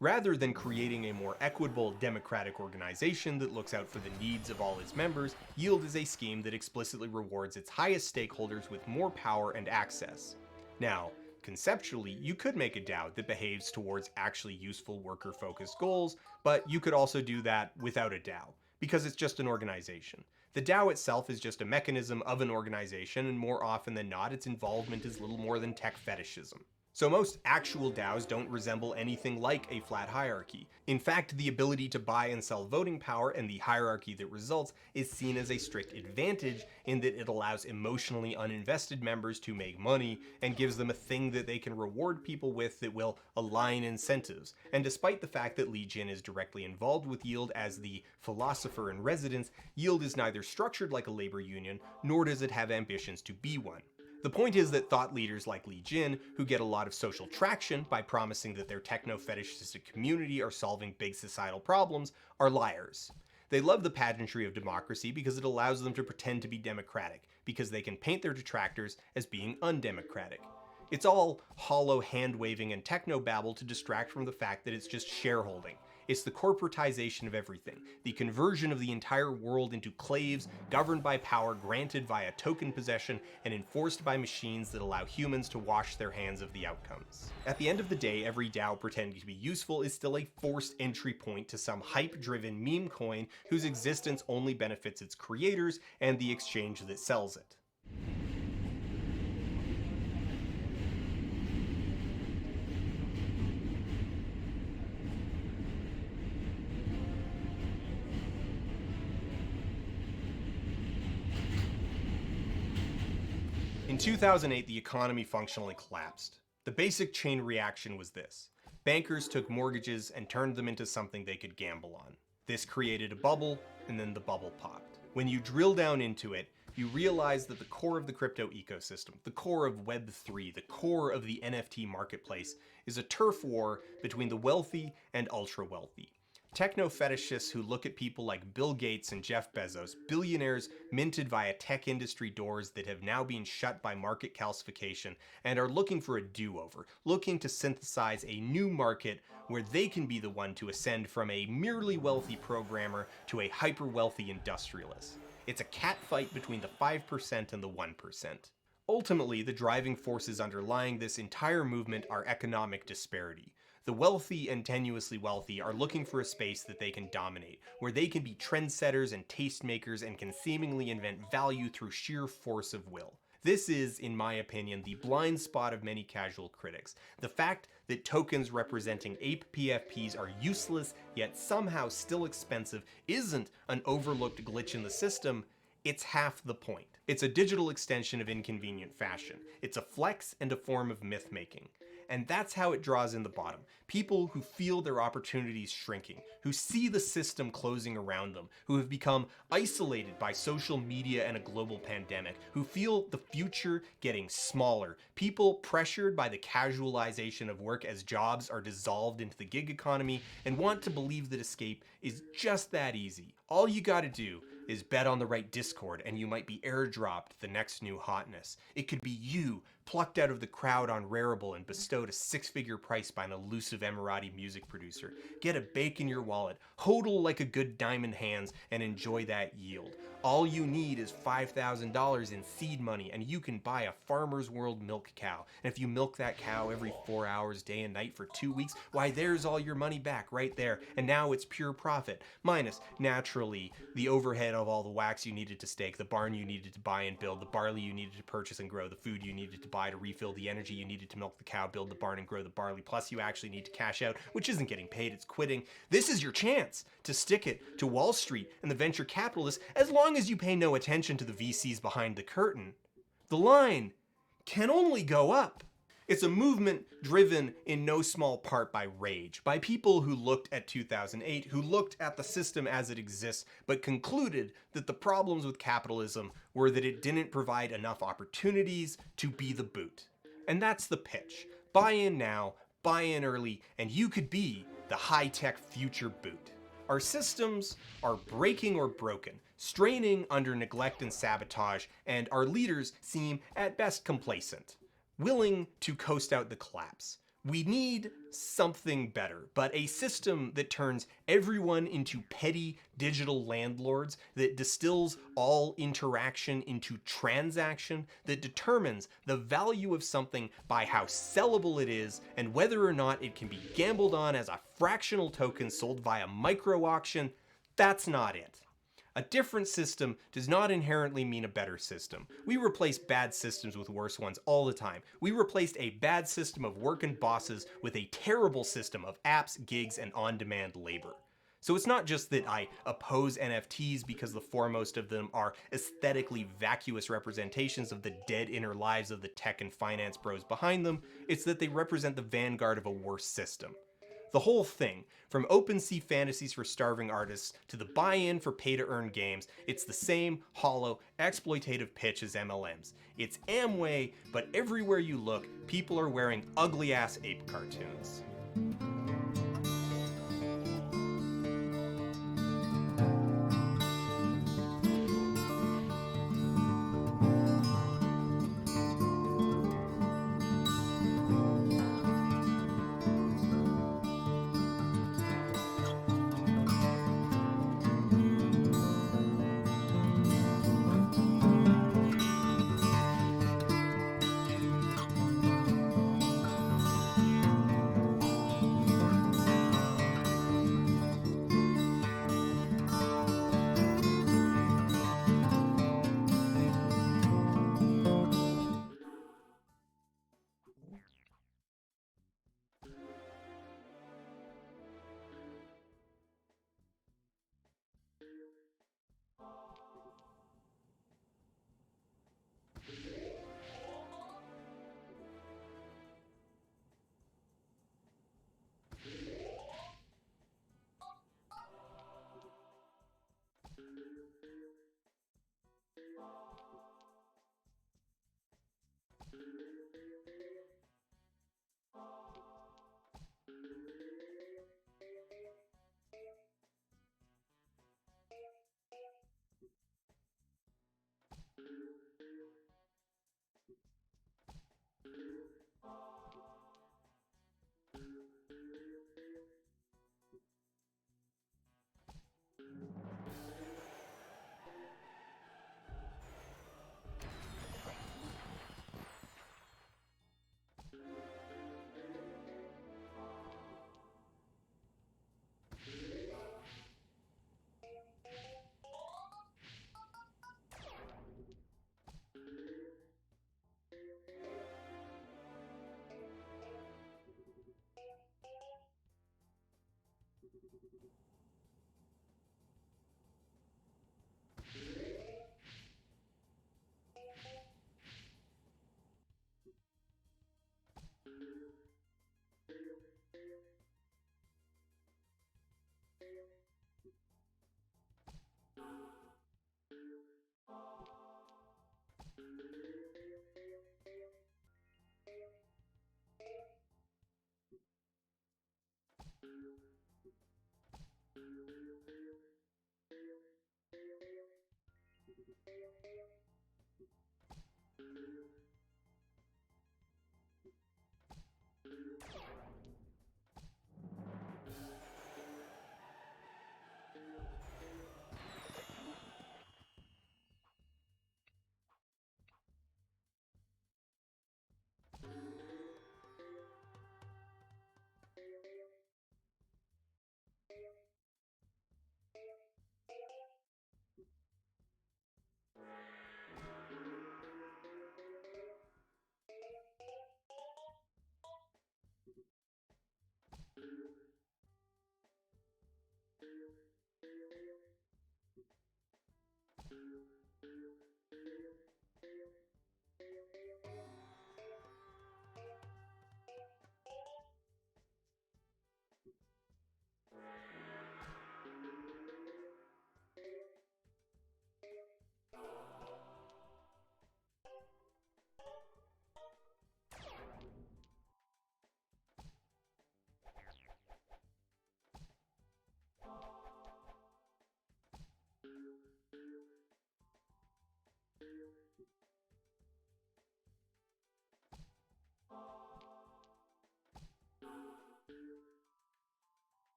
Rather than creating a more equitable, democratic organization that looks out for the needs of all its members, Yield is a scheme that explicitly rewards its highest stakeholders with more power and access. Now, conceptually, you could make a DAO that behaves towards actually useful worker-focused goals, but you could also do that without a DAO, because it's just an organization. The DAO itself is just a mechanism of an organization, and more often than not, its involvement is little more than tech fetishism. So most actual DAOs don't resemble anything like a flat hierarchy. In fact, the ability to buy and sell voting power and the hierarchy that results is seen as a strict advantage in that it allows emotionally uninvested members to make money and gives them a thing that they can reward people with that will align incentives. And despite the fact that Li Jin is directly involved with Yield as the philosopher in residence, Yield is neither structured like a labor union, nor does it have ambitions to be one. The point is that thought leaders like Li Jin, who get a lot of social traction by promising that their techno-fetishistic community are solving big societal problems, are liars. They love the pageantry of democracy because it allows them to pretend to be democratic, because they can paint their detractors as being undemocratic. It's all hollow hand-waving and techno-babble to distract from the fact that it's just shareholding. It's the corporatization of everything, the conversion of the entire world into claves governed by power granted via token possession and enforced by machines that allow humans to wash their hands of the outcomes. At the end of the day, every DAO pretending to be useful is still a forced entry point to some hype-driven meme coin whose existence only benefits its creators and the exchange that sells it. In 2008, the economy functionally collapsed. The basic chain reaction was this. Bankers took mortgages and turned them into something they could gamble on. This created a bubble, and then the bubble popped. When you drill down into it, you realize that the core of the crypto ecosystem, the core of Web3, the core of the NFT marketplace, is a turf war between the wealthy and ultra-wealthy. Techno-fetishists who look at people like Bill Gates and Jeff Bezos, billionaires minted via tech industry doors that have now been shut by market calcification, and are looking for a do-over, looking to synthesize a new market where they can be the one to ascend from a merely wealthy programmer to a hyper-wealthy industrialist. It's a catfight between the 5% and the 1%. Ultimately, the driving forces underlying this entire movement are economic disparity. The wealthy and tenuously wealthy are looking for a space that they can dominate, where they can be trendsetters and tastemakers and can seemingly invent value through sheer force of will. This is, in my opinion, the blind spot of many casual critics. The fact that tokens representing ape PFPs are useless, yet somehow still expensive, isn't an overlooked glitch in the system, It's half the point. It's a digital extension of inconvenient fashion. It's a flex and a form of myth-making. And that's how it draws in the bottom. People who feel their opportunities shrinking, who see the system closing around them, who have become isolated by social media and a global pandemic, who feel the future getting smaller, people pressured by the casualization of work as jobs are dissolved into the gig economy, and want to believe that escape is just that easy. All you gotta do is bet on the right Discord and you might be airdropped the next new hotness. It could be you plucked out of the crowd on Rarible and bestowed a 6-figure price by an elusive Emirati music producer. Get a bake in your wallet, hodl like a good diamond hands, and enjoy that yield. All you need is $5,000 in seed money and you can buy a Farmer's World milk cow. And if you milk that cow every 4 hours day and night for 2 weeks, why there's all your money back right there. And now it's pure profit, minus, naturally, the overhead of all the wax you needed to stake, the barn you needed to buy and build, the barley you needed to purchase and grow, the food you needed to buy to refill, the energy you needed to milk the cow, build the barn and grow the barley, plus you actually need to cash out, which isn't getting paid, it's quitting. This is your chance to stick it to Wall Street and the venture capitalists as long as you pay no attention to the VCs behind the curtain. The line can only go up. It's a movement driven in no small part by rage, by people who looked at 2008, who looked at the system as it exists, but concluded that the problems with capitalism were that it didn't provide enough opportunities to be the boot. And that's the pitch. Buy in now, buy in early, and you could be the high-tech future boot. Our systems are breaking or broken, straining under neglect and sabotage, and our leaders seem at best complacent, willing to coast out the collapse. We need something better, but a system that turns everyone into petty digital landlords, that distills all interaction into transaction, that determines the value of something by how sellable it is and whether or not it can be gambled on as a fractional token sold via micro auction. That's not it. A different system does not inherently mean a better system. We replace bad systems with worse ones all the time. We replaced a bad system of work and bosses with a terrible system of apps, gigs, and on-demand labor. So it's not just that I oppose NFTs because the foremost of them are aesthetically vacuous representations of the dead inner lives of the tech and finance bros behind them, it's that they represent the vanguard of a worse system. The whole thing, from OpenSea fantasies for starving artists to the buy-in for pay-to-earn games, it's the same hollow, exploitative pitch as MLMs. It's Amway, but everywhere you look, people are wearing ugly-ass ape cartoons.